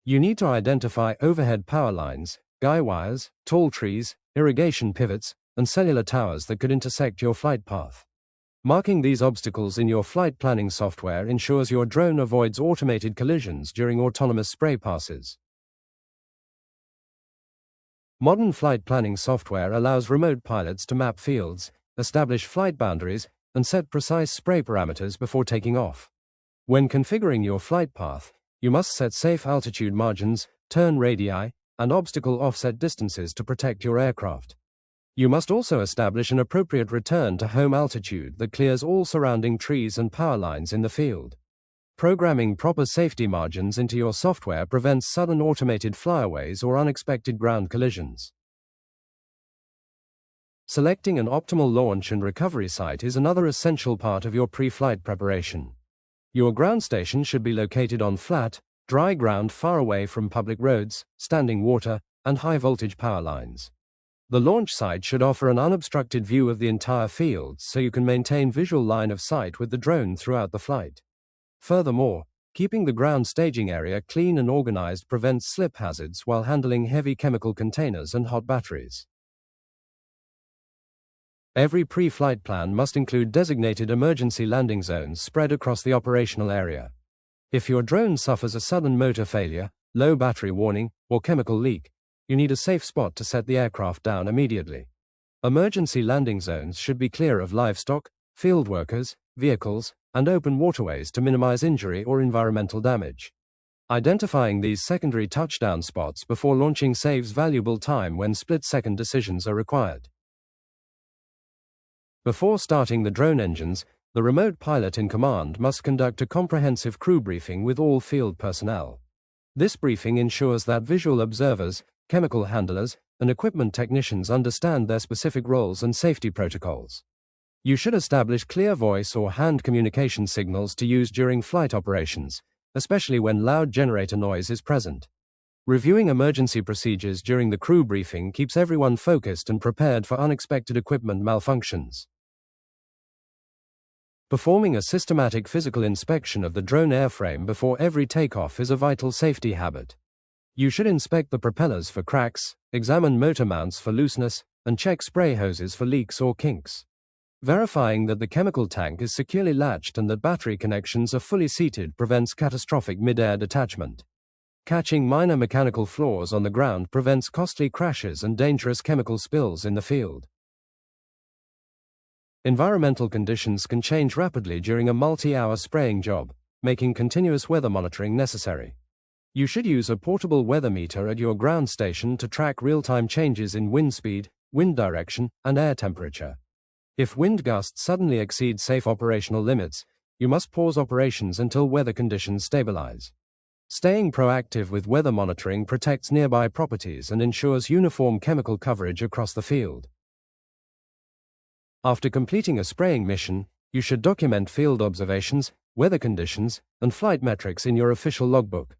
You need to identify overhead power lines, guy wires, tall trees, irrigation pivots, and cellular towers that could intersect your flight path. Marking these obstacles in your flight planning software ensures your drone avoids automated collisions during autonomous spray passes. Modern flight planning software allows remote pilots to map fields, establish flight boundaries, and set precise spray parameters before taking off. When configuring your flight path, you must set safe altitude margins, turn radii, and obstacle offset distances to protect your aircraft. You must also establish an appropriate return to home altitude that clears all surrounding trees and power lines in the field. Programming proper safety margins into your software prevents sudden automated flyaways or unexpected ground collisions. Selecting an optimal launch and recovery site is another essential part of your pre-flight preparation. Your ground station should be located on flat, dry ground far away from public roads, standing water, and high-voltage power lines. The launch site should offer an unobstructed view of the entire field so you can maintain visual line of sight with the drone throughout the flight. Furthermore, keeping the ground staging area clean and organized prevents slip hazards while handling heavy chemical containers and hot batteries. Every pre-flight plan must include designated emergency landing zones spread across the operational area. If your drone suffers a sudden motor failure, low battery warning, or chemical leak, you need a safe spot to set the aircraft down immediately. Emergency landing zones should be clear of livestock, field workers, vehicles, and open waterways to minimize injury or environmental damage. Identifying these secondary touchdown spots before launching saves valuable time when split-second decisions are required. Before starting the drone engines, the remote pilot in command must conduct a comprehensive crew briefing with all field personnel. This briefing ensures that visual observers, chemical handlers, and equipment technicians understand their specific roles and safety protocols. You should establish clear voice or hand communication signals to use during flight operations, especially when loud generator noise is present. Reviewing emergency procedures during the crew briefing keeps everyone focused and prepared for unexpected equipment malfunctions. Performing a systematic physical inspection of the drone airframe before every takeoff is a vital safety habit. You should inspect the propellers for cracks, examine motor mounts for looseness, and check spray hoses for leaks or kinks. Verifying that the chemical tank is securely latched and that battery connections are fully seated prevents catastrophic mid-air detachment. Catching minor mechanical flaws on the ground prevents costly crashes and dangerous chemical spills in the field. Environmental conditions can change rapidly during a multi-hour spraying job, making continuous weather monitoring necessary. You should use a portable weather meter at your ground station to track real-time changes in wind speed, wind direction, and air temperature. If wind gusts suddenly exceed safe operational limits, you must pause operations until weather conditions stabilize. Staying proactive with weather monitoring protects nearby properties and ensures uniform chemical coverage across the field. After completing a spraying mission, you should document field observations, weather conditions, and flight metrics in your official logbook.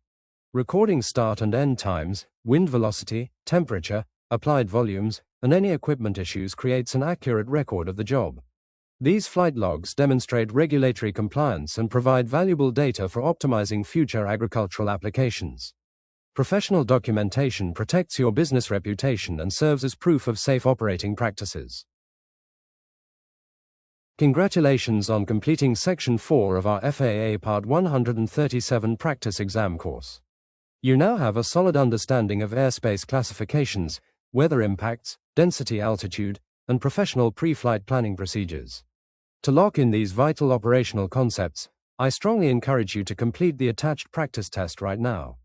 Recording start and end times, wind velocity, temperature, applied volumes, and any equipment issues creates an accurate record of the job. These flight logs demonstrate regulatory compliance and provide valuable data for optimizing future agricultural applications. Professional documentation protects your business reputation and serves as proof of safe operating practices. Congratulations on completing Section 4 of our FAA Part 137 practice exam course. You now have a solid understanding of airspace classifications, weather impacts, density altitude, and professional pre-flight planning procedures. To lock in these vital operational concepts, I strongly encourage you to complete the attached practice test right now.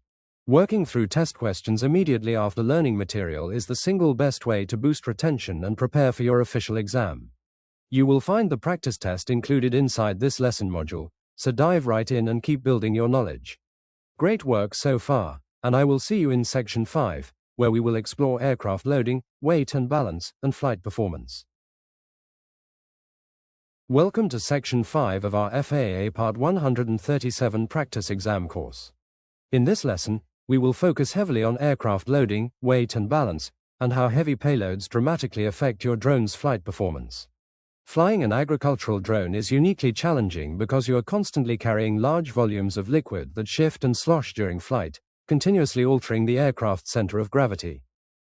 Working through test questions immediately after learning material is the single best way to boost retention and prepare for your official exam. You will find the practice test included inside this lesson module, so dive right in and keep building your knowledge. Great work so far, and I will see you in Section 5, where we will explore aircraft loading, weight and balance, and flight performance. Welcome to Section 5 of our FAA Part 137 practice exam course. In this lesson, we will focus heavily on aircraft loading, weight and balance, and how heavy payloads dramatically affect your drone's flight performance. Flying an agricultural drone is uniquely challenging because you are constantly carrying large volumes of liquid that shift and slosh during flight, continuously altering the aircraft's center of gravity.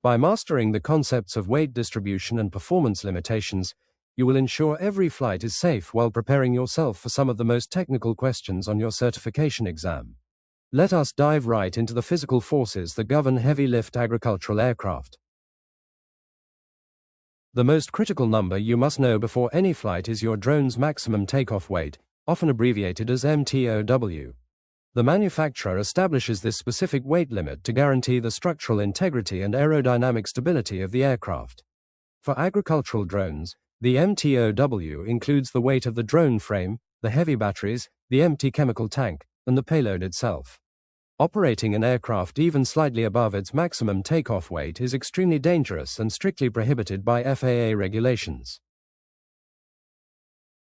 By mastering the concepts of weight distribution and performance limitations, you will ensure every flight is safe while preparing yourself for some of the most technical questions on your certification exam. Let us dive right into the physical forces that govern heavy-lift agricultural aircraft. The most critical number you must know before any flight is your drone's maximum takeoff weight, often abbreviated as MTOW. The manufacturer establishes this specific weight limit to guarantee the structural integrity and aerodynamic stability of the aircraft. For agricultural drones, the MTOW includes the weight of the drone frame, the heavy batteries, the empty chemical tank, and the payload itself. Operating an aircraft even slightly above its maximum takeoff weight is extremely dangerous and strictly prohibited by FAA regulations.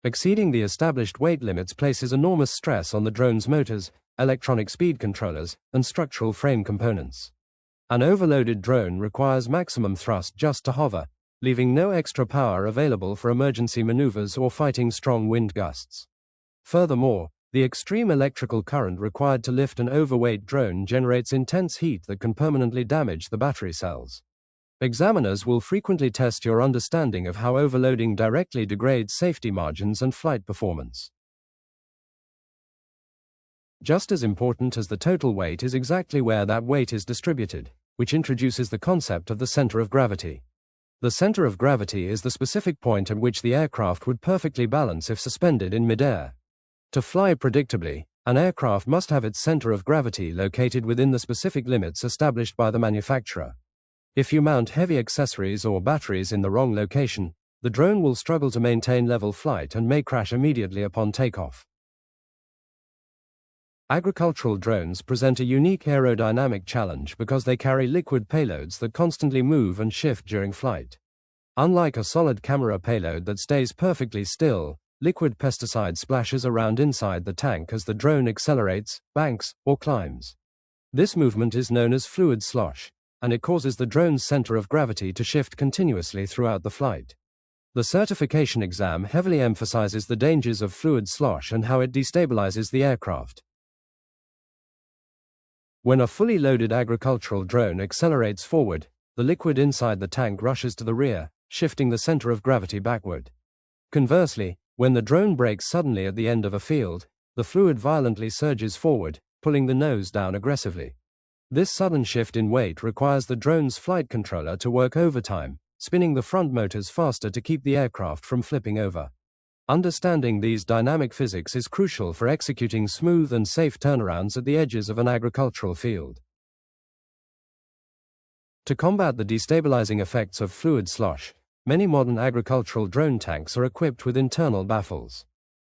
Exceeding the established weight limits places enormous stress on the drone's motors, electronic speed controllers, and structural frame components. An overloaded drone requires maximum thrust just to hover, leaving no extra power available for emergency maneuvers or fighting strong wind gusts. Furthermore, the extreme electrical current required to lift an overweight drone generates intense heat that can permanently damage the battery cells. Examiners will frequently test your understanding of how overloading directly degrades safety margins and flight performance. Just as important as the total weight is exactly where that weight is distributed, which introduces the concept of the center of gravity. The center of gravity is the specific point at which the aircraft would perfectly balance if suspended in midair. To fly predictably, an aircraft must have its center of gravity located within the specific limits established by the manufacturer. If you mount heavy accessories or batteries in the wrong location, the drone will struggle to maintain level flight and may crash immediately upon takeoff. Agricultural drones present a unique aerodynamic challenge because they carry liquid payloads that constantly move and shift during flight. Unlike a solid camera payload that stays perfectly still, liquid pesticide splashes around inside the tank as the drone accelerates, banks, or climbs. This movement is known as fluid slosh, and it causes the drone's center of gravity to shift continuously throughout the flight. The certification exam heavily emphasizes the dangers of fluid slosh and how it destabilizes the aircraft. When a fully loaded agricultural drone accelerates forward, the liquid inside the tank rushes to the rear, shifting the center of gravity backward. Conversely, when the drone brakes suddenly at the end of a field, the fluid violently surges forward, pulling the nose down aggressively. This sudden shift in weight requires the drone's flight controller to work overtime, spinning the front motors faster to keep the aircraft from flipping over. Understanding these dynamic physics is crucial for executing smooth and safe turnarounds at the edges of an agricultural field. To combat the destabilizing effects of fluid slosh, many modern agricultural drone tanks are equipped with internal baffles.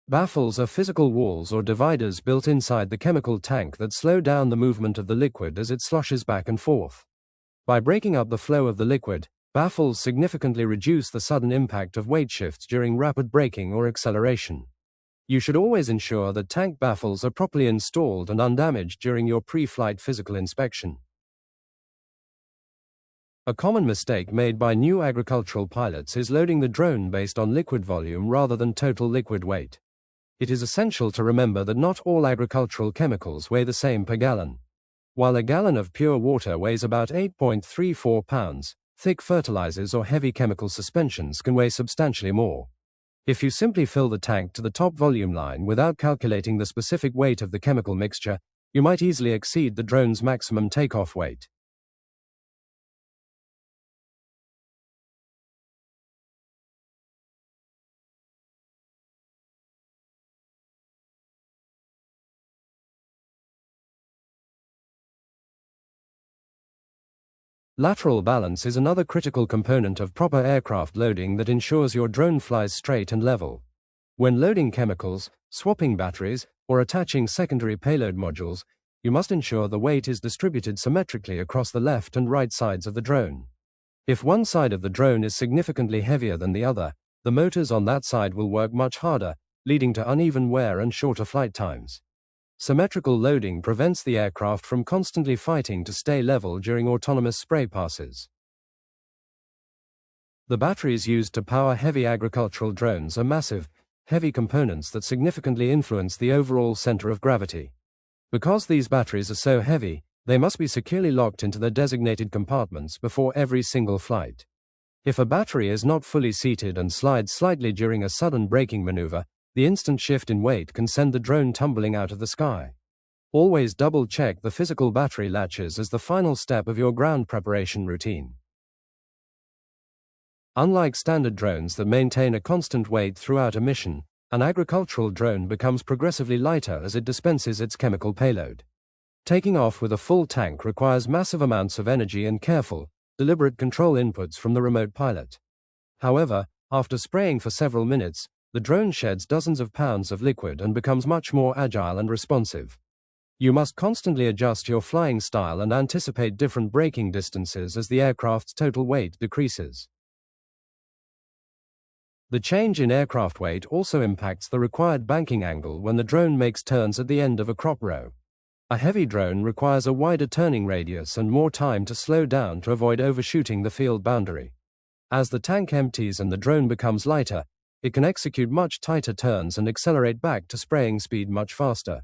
Baffles are physical walls or dividers built inside the chemical tank that slow down the movement of the liquid as it sloshes back and forth. By breaking up the flow of the liquid, baffles significantly reduce the sudden impact of weight shifts during rapid braking or acceleration. You should always ensure that tank baffles are properly installed and undamaged during your pre-flight physical inspection. A common mistake made by new agricultural pilots is loading the drone based on liquid volume rather than total liquid weight. It is essential to remember that not all agricultural chemicals weigh the same per gallon. While a gallon of pure water weighs about 8.34 pounds, thick fertilizers or heavy chemical suspensions can weigh substantially more. If you simply fill the tank to the top volume line without calculating the specific weight of the chemical mixture, you might easily exceed the drone's maximum takeoff weight. Lateral balance is another critical component of proper aircraft loading that ensures your drone flies straight and level. When loading chemicals, swapping batteries, or attaching secondary payload modules, you must ensure the weight is distributed symmetrically across the left and right sides of the drone. If one side of the drone is significantly heavier than the other, the motors on that side will work much harder, leading to uneven wear and shorter flight times. Symmetrical loading prevents the aircraft from constantly fighting to stay level during autonomous spray passes. The batteries used to power heavy agricultural drones are massive, heavy components that significantly influence the overall center of gravity. Because these batteries are so heavy, they must be securely locked into their designated compartments before every single flight. If a battery is not fully seated and slides slightly during a sudden braking maneuver, the instant shift in weight can send the drone tumbling out of the sky. Always double-check the physical battery latches as the final step of your ground preparation routine. Unlike standard drones that maintain a constant weight throughout a mission, an agricultural drone becomes progressively lighter as it dispenses its chemical payload. Taking off with a full tank requires massive amounts of energy and careful, deliberate control inputs from the remote pilot. However, after spraying for several minutes, the drone sheds dozens of pounds of liquid and becomes much more agile and responsive. You must constantly adjust your flying style and anticipate different braking distances as the aircraft's total weight decreases. The change in aircraft weight also impacts the required banking angle when the drone makes turns at the end of a crop row. A heavy drone requires a wider turning radius and more time to slow down to avoid overshooting the field boundary. As the tank empties and the drone becomes lighter, it can execute much tighter turns and accelerate back to spraying speed much faster.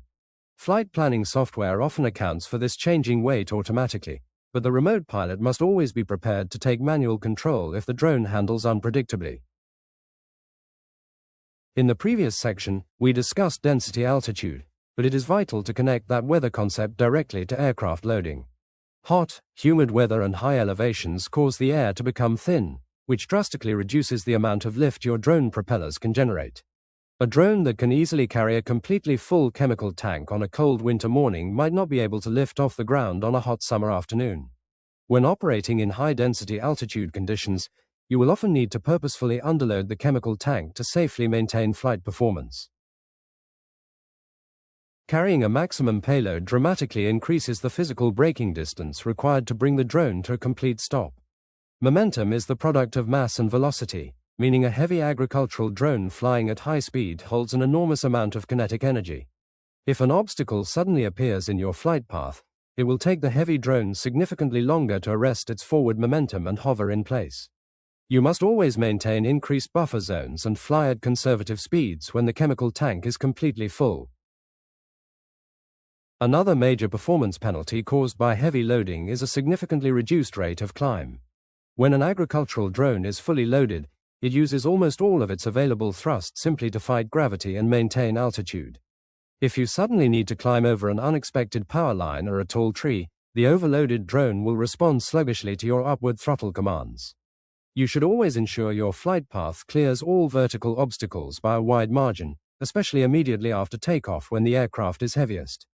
Flight planning software often accounts for this changing weight automatically, but the remote pilot must always be prepared to take manual control if the drone handles unpredictably. In the previous section, we discussed density altitude, but it is vital to connect that weather concept directly to aircraft loading. Hot, humid weather and high elevations cause the air to become thin, which drastically reduces the amount of lift your drone propellers can generate. A drone that can easily carry a completely full chemical tank on a cold winter morning might not be able to lift off the ground on a hot summer afternoon. When operating in high-density altitude conditions, you will often need to purposefully underload the chemical tank to safely maintain flight performance. Carrying a maximum payload dramatically increases the physical braking distance required to bring the drone to a complete stop. Momentum is the product of mass and velocity, meaning a heavy agricultural drone flying at high speed holds an enormous amount of kinetic energy. If an obstacle suddenly appears in your flight path, it will take the heavy drone significantly longer to arrest its forward momentum and hover in place. You must always maintain increased buffer zones and fly at conservative speeds when the chemical tank is completely full. Another major performance penalty caused by heavy loading is a significantly reduced rate of climb. When an agricultural drone is fully loaded, it uses almost all of its available thrust simply to fight gravity and maintain altitude. If you suddenly need to climb over an unexpected power line or a tall tree, the overloaded drone will respond sluggishly to your upward throttle commands. You should always ensure your flight path clears all vertical obstacles by a wide margin, especially immediately after takeoff when the aircraft is heaviest.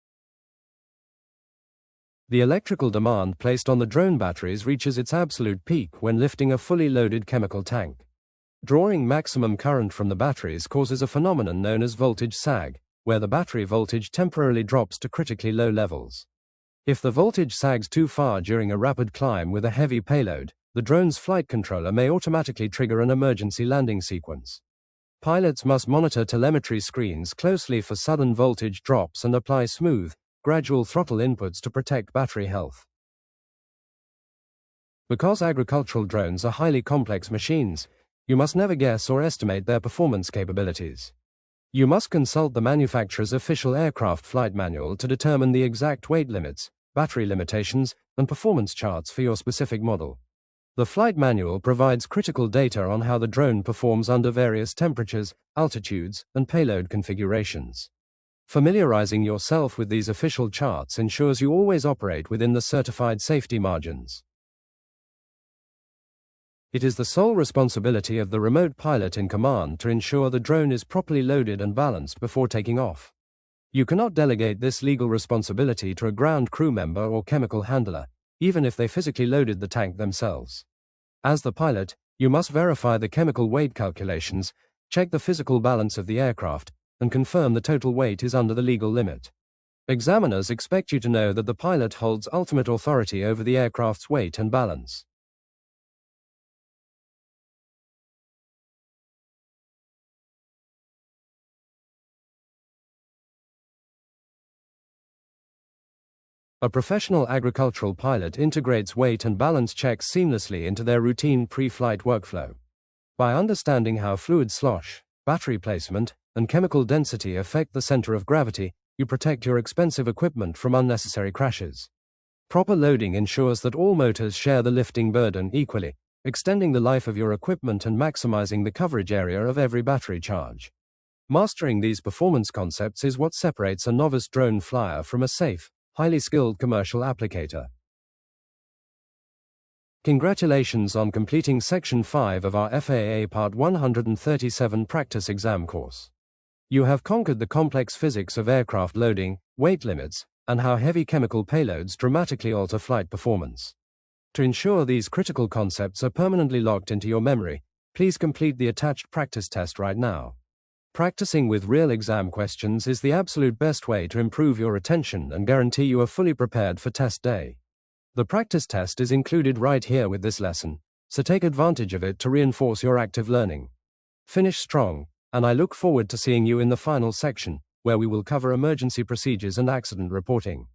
The electrical demand placed on the drone batteries reaches its absolute peak when lifting a fully loaded chemical tank. Drawing maximum current from the batteries causes a phenomenon known as voltage sag, where the battery voltage temporarily drops to critically low levels. If the voltage sags too far during a rapid climb with a heavy payload, the drone's flight controller may automatically trigger an emergency landing sequence. Pilots must monitor telemetry screens closely for sudden voltage drops and apply smooth, gradual throttle inputs to protect battery health. Because agricultural drones are highly complex machines, you must never guess or estimate their performance capabilities. You must consult the manufacturer's official aircraft flight manual to determine the exact weight limits, battery limitations, and performance charts for your specific model. The flight manual provides critical data on how the drone performs under various temperatures, altitudes, and payload configurations. Familiarizing yourself with these official charts ensures you always operate within the certified safety margins. It is the sole responsibility of the remote pilot in command to ensure the drone is properly loaded and balanced before taking off. You cannot delegate this legal responsibility to a ground crew member or chemical handler, even if they physically loaded the tank themselves. As the pilot, you must verify the chemical weight calculations, check the physical balance of the aircraft, and confirm the total weight is under the legal limit. Examiners expect you to know that the pilot holds ultimate authority over the aircraft's weight and balance. A professional agricultural pilot integrates weight and balance checks seamlessly into their routine pre-flight workflow. By understanding how fluid slosh, battery placement, and chemical density affect the center of gravity, you protect your expensive equipment from unnecessary crashes. Proper loading ensures that all motors share the lifting burden equally, extending the life of your equipment and maximizing the coverage area of every battery charge. Mastering these performance concepts is what separates a novice drone flyer from a safe, highly skilled commercial applicator. Congratulations on completing Section 5 of our FAA Part 137 practice exam course. You have conquered the complex physics of aircraft loading, weight limits, and how heavy chemical payloads dramatically alter flight performance. To ensure these critical concepts are permanently locked into your memory, please complete the attached practice test right now. Practicing with real exam questions is the absolute best way to improve your retention and guarantee you are fully prepared for test day. The practice test is included right here with this lesson, so take advantage of it to reinforce your active learning. Finish strong, and I look forward to seeing you in the final section, where we will cover emergency procedures and accident reporting.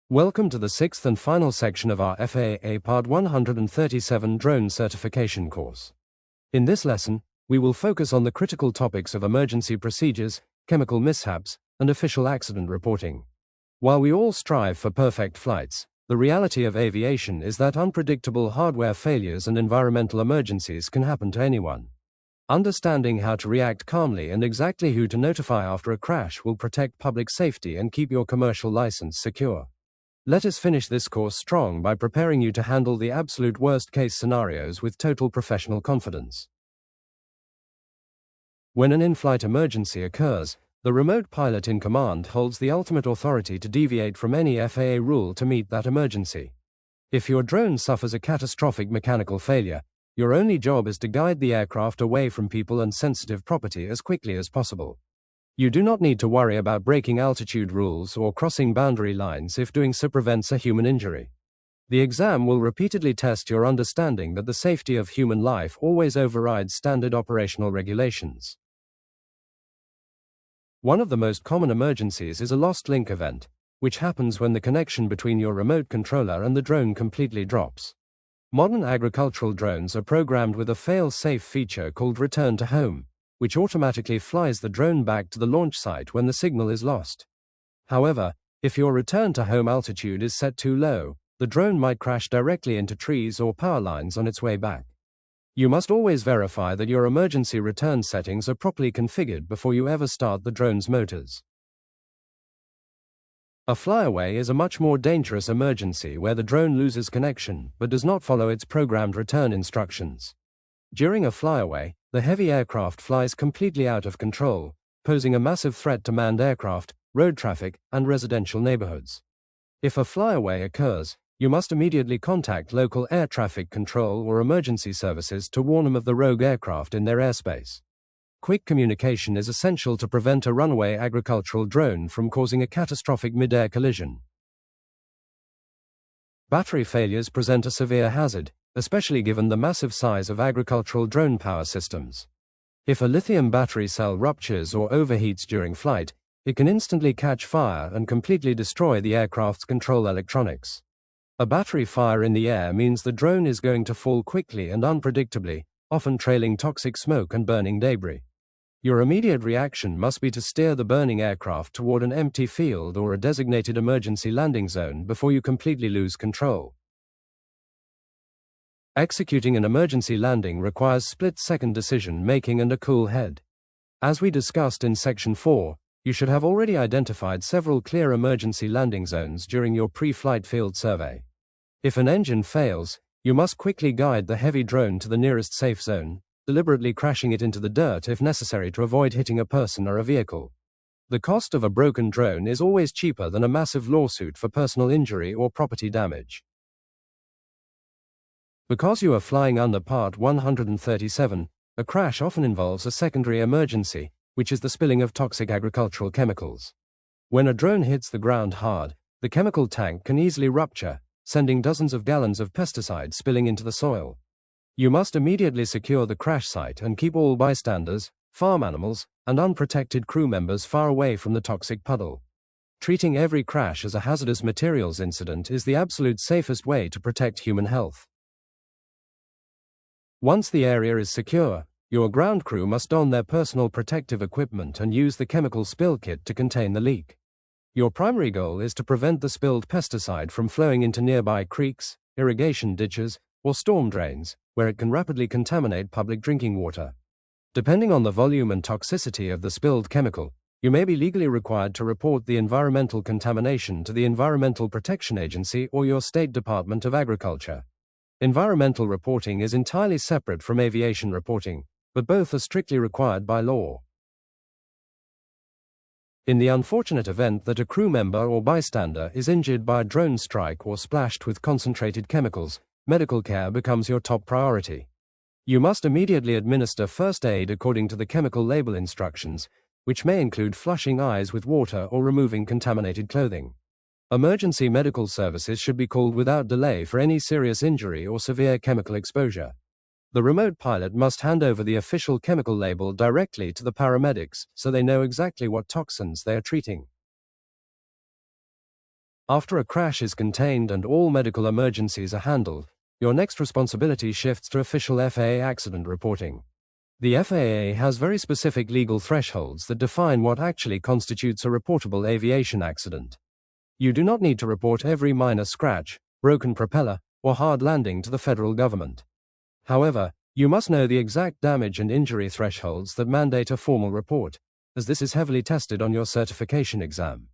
Welcome to the sixth and final section of our FAA Part 137 Drone Certification course. In this lesson, we will focus on the critical topics of emergency procedures, chemical mishaps, and official accident reporting. While we all strive for perfect flights, the reality of aviation is that unpredictable hardware failures and environmental emergencies can happen to anyone. Understanding how to react calmly and exactly who to notify after a crash will protect public safety and keep your commercial license secure. Let us finish this course strong by preparing you to handle the absolute worst-case scenarios with total professional confidence. When an in-flight emergency occurs, the remote pilot in command holds the ultimate authority to deviate from any FAA rule to meet that emergency. If your drone suffers a catastrophic mechanical failure, your only job is to guide the aircraft away from people and sensitive property as quickly as possible. You do not need to worry about breaking altitude rules or crossing boundary lines if doing so prevents a human injury. The exam will repeatedly test your understanding that the safety of human life always overrides standard operational regulations. One of the most common emergencies is a lost link event, which happens when the connection between your remote controller and the drone completely drops. Modern agricultural drones are programmed with a fail-safe feature called Return to Home, which automatically flies the drone back to the launch site when the signal is lost. However, if your return to home altitude is set too low, the drone might crash directly into trees or power lines on its way back. You must always verify that your emergency return settings are properly configured before you ever start the drone's motors. A flyaway is a much more dangerous emergency where the drone loses connection but does not follow its programmed return instructions. During a flyaway, the heavy aircraft flies completely out of control, posing a massive threat to manned aircraft, road traffic, and residential neighborhoods. If a flyaway occurs, you must immediately contact local air traffic control or emergency services to warn them of the rogue aircraft in their airspace. Quick communication is essential to prevent a runaway agricultural drone from causing a catastrophic mid-air collision. Battery failures present a severe hazard, especially given the massive size of agricultural drone power systems. If a lithium battery cell ruptures or overheats during flight, it can instantly catch fire and completely destroy the aircraft's control electronics. A battery fire in the air means the drone is going to fall quickly and unpredictably, often trailing toxic smoke and burning debris. Your immediate reaction must be to steer the burning aircraft toward an empty field or a designated emergency landing zone before you completely lose control. Executing an emergency landing requires split-second decision-making and a cool head. As we discussed in Section 4, you should have already identified several clear emergency landing zones during your pre-flight field survey. If an engine fails, you must quickly guide the heavy drone to the nearest safe zone, deliberately crashing it into the dirt if necessary to avoid hitting a person or a vehicle. The cost of a broken drone is always cheaper than a massive lawsuit for personal injury or property damage. Because you are flying under Part 137, a crash often involves a secondary emergency, which is the spilling of toxic agricultural chemicals. When a drone hits the ground hard, the chemical tank can easily rupture, sending dozens of gallons of pesticide spilling into the soil. You must immediately secure the crash site and keep all bystanders, farm animals, and unprotected crew members far away from the toxic puddle. Treating every crash as a hazardous materials incident is the absolute safest way to protect human health. Once the area is secure, your ground crew must don their personal protective equipment and use the chemical spill kit to contain the leak. Your primary goal is to prevent the spilled pesticide from flowing into nearby creeks, irrigation ditches, or storm drains, where it can rapidly contaminate public drinking water. Depending on the volume and toxicity of the spilled chemical, you may be legally required to report the environmental contamination to the Environmental Protection Agency or your State Department of Agriculture. Environmental reporting is entirely separate from aviation reporting, but both are strictly required by law. In the unfortunate event that a crew member or bystander is injured by a drone strike or splashed with concentrated chemicals, medical care becomes your top priority. You must immediately administer first aid according to the chemical label instructions, which may include flushing eyes with water or removing contaminated clothing. Emergency medical services should be called without delay for any serious injury or severe chemical exposure. The remote pilot must hand over the official chemical label directly to the paramedics so they know exactly what toxins they are treating. After a crash is contained and all medical emergencies are handled, your next responsibility shifts to official FAA accident reporting. The FAA has very specific legal thresholds that define what actually constitutes a reportable aviation accident. You do not need to report every minor scratch, broken propeller, or hard landing to the federal government. However, you must know the exact damage and injury thresholds that mandate a formal report, as this is heavily tested on your certification exam.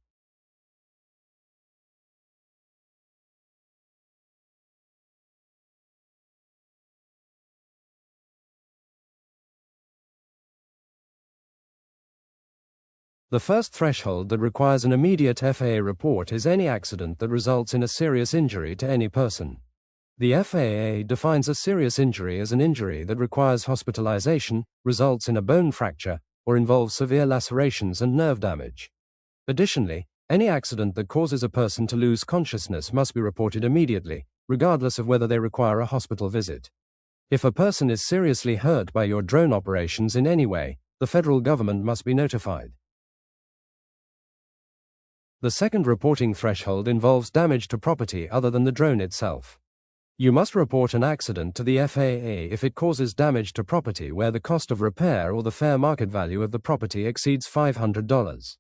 The first threshold that requires an immediate FAA report is any accident that results in a serious injury to any person. The FAA defines a serious injury as an injury that requires hospitalization, results in a bone fracture, or involves severe lacerations and nerve damage. Additionally, any accident that causes a person to lose consciousness must be reported immediately, regardless of whether they require a hospital visit. If a person is seriously hurt by your drone operations in any way, the federal government must be notified. The second reporting threshold involves damage to property other than the drone itself. You must report an accident to the FAA if it causes damage to property where the cost of repair or the fair market value of the property exceeds $500.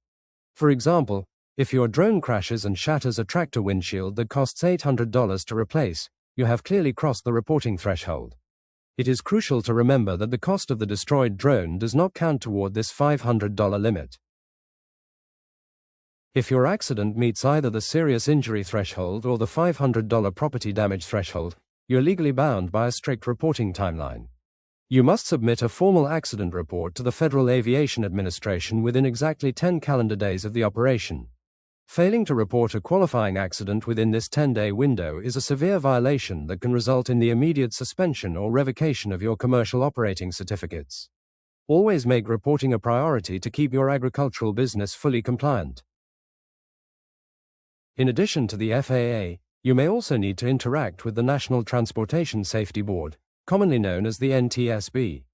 For example, if your drone crashes and shatters a tractor windshield that costs $800 to replace, you have clearly crossed the reporting threshold. It is crucial to remember that the cost of the destroyed drone does not count toward this $500 limit. If your accident meets either the serious injury threshold or the $500 property damage threshold, you're legally bound by a strict reporting timeline. You must submit a formal accident report to the Federal Aviation Administration within exactly 10 calendar days of the operation. Failing to report a qualifying accident within this 10-day window is a severe violation that can result in the immediate suspension or revocation of your commercial operating certificates. Always make reporting a priority to keep your agricultural business fully compliant. In addition to the FAA, you may also need to interact with the National Transportation Safety Board, commonly known as the NTSB.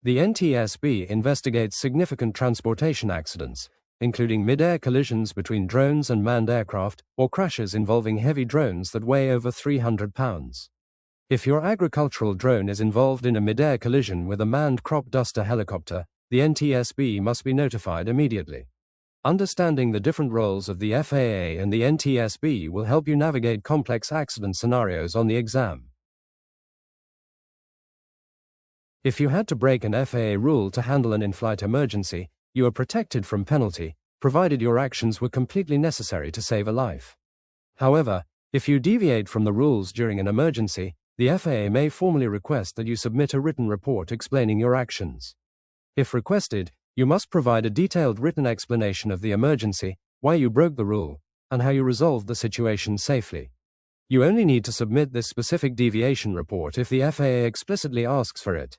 The NTSB investigates significant transportation accidents, including mid-air collisions between drones and manned aircraft, or crashes involving heavy drones that weigh over 300 pounds. If your agricultural drone is involved in a mid-air collision with a manned crop duster helicopter, the NTSB must be notified immediately. Understanding the different roles of the FAA and the NTSB will help you navigate complex accident scenarios on the exam. If you had to break an FAA rule to handle an in-flight emergency, you are protected from penalty, provided your actions were completely necessary to save a life. However, if you deviate from the rules during an emergency, the FAA may formally request that you submit a written report explaining your actions. If requested, You must provide a detailed written explanation of the emergency, why you broke the rule, and how you resolved the situation safely. You only need to submit this specific deviation report if the FAA explicitly asks for it.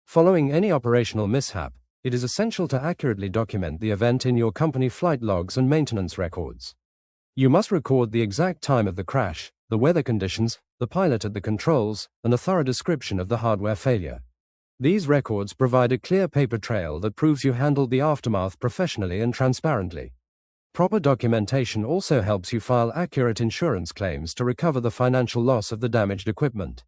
Following any operational mishap, it is essential to accurately document the event in your company flight logs and maintenance records. You must record the exact time of the crash, the weather conditions, the pilot at the controls, and a thorough description of the hardware failure. These records provide a clear paper trail that proves you handled the aftermath professionally and transparently. Proper documentation also helps you file accurate insurance claims to recover the financial loss of the damaged equipment.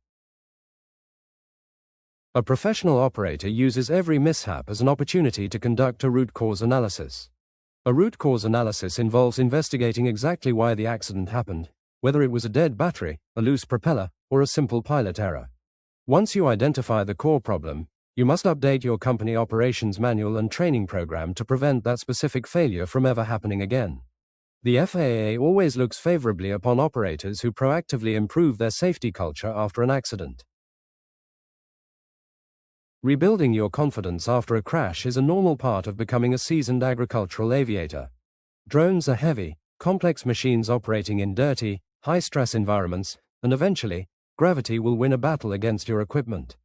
A professional operator uses every mishap as an opportunity to conduct a root cause analysis. A root cause analysis involves investigating exactly why the accident happened, whether it was a dead battery, a loose propeller, or a simple pilot error. Once you identify the core problem, you must update your company operations manual and training program to prevent that specific failure from ever happening again. The FAA always looks favorably upon operators who proactively improve their safety culture after an accident. Rebuilding your confidence after a crash is a normal part of becoming a seasoned agricultural aviator. Drones are heavy, complex machines operating in dirty, high-stress environments, and eventually, gravity will win a battle against your equipment.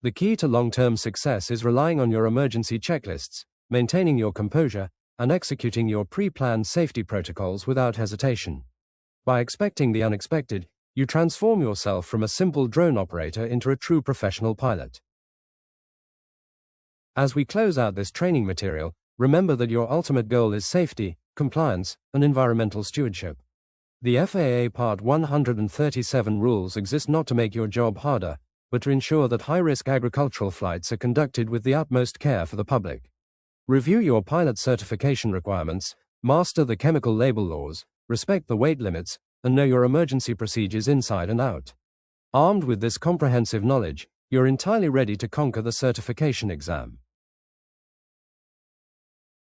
The key to long-term success is relying on your emergency checklists, maintaining your composure, and executing your pre-planned safety protocols without hesitation. By expecting the unexpected, you transform yourself from a simple drone operator into a true professional pilot. As we close out this training material, remember that your ultimate goal is safety, compliance, and environmental stewardship. The FAA Part 137 rules exist not to make your job harder, but to ensure that high-risk agricultural flights are conducted with the utmost care for the public. Review your pilot certification requirements, master the chemical label laws, respect the weight limits, and know your emergency procedures inside and out. Armed with this comprehensive knowledge, you're entirely ready to conquer the certification exam.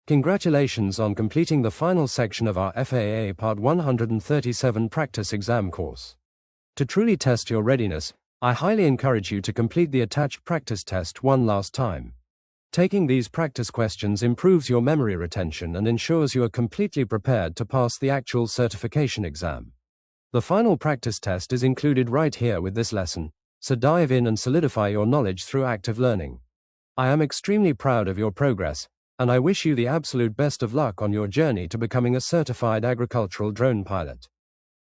Congratulations on completing the final section of our FAA Part 137 practice exam course. To truly test your readiness, I highly encourage you to complete the attached practice test one last time. Taking these practice questions improves your memory retention and ensures you are completely prepared to pass the actual certification exam. The final practice test is included right here with this lesson, so dive in and solidify your knowledge through active learning. I am extremely proud of your progress, and I wish you the absolute best of luck on your journey to becoming a certified agricultural drone pilot.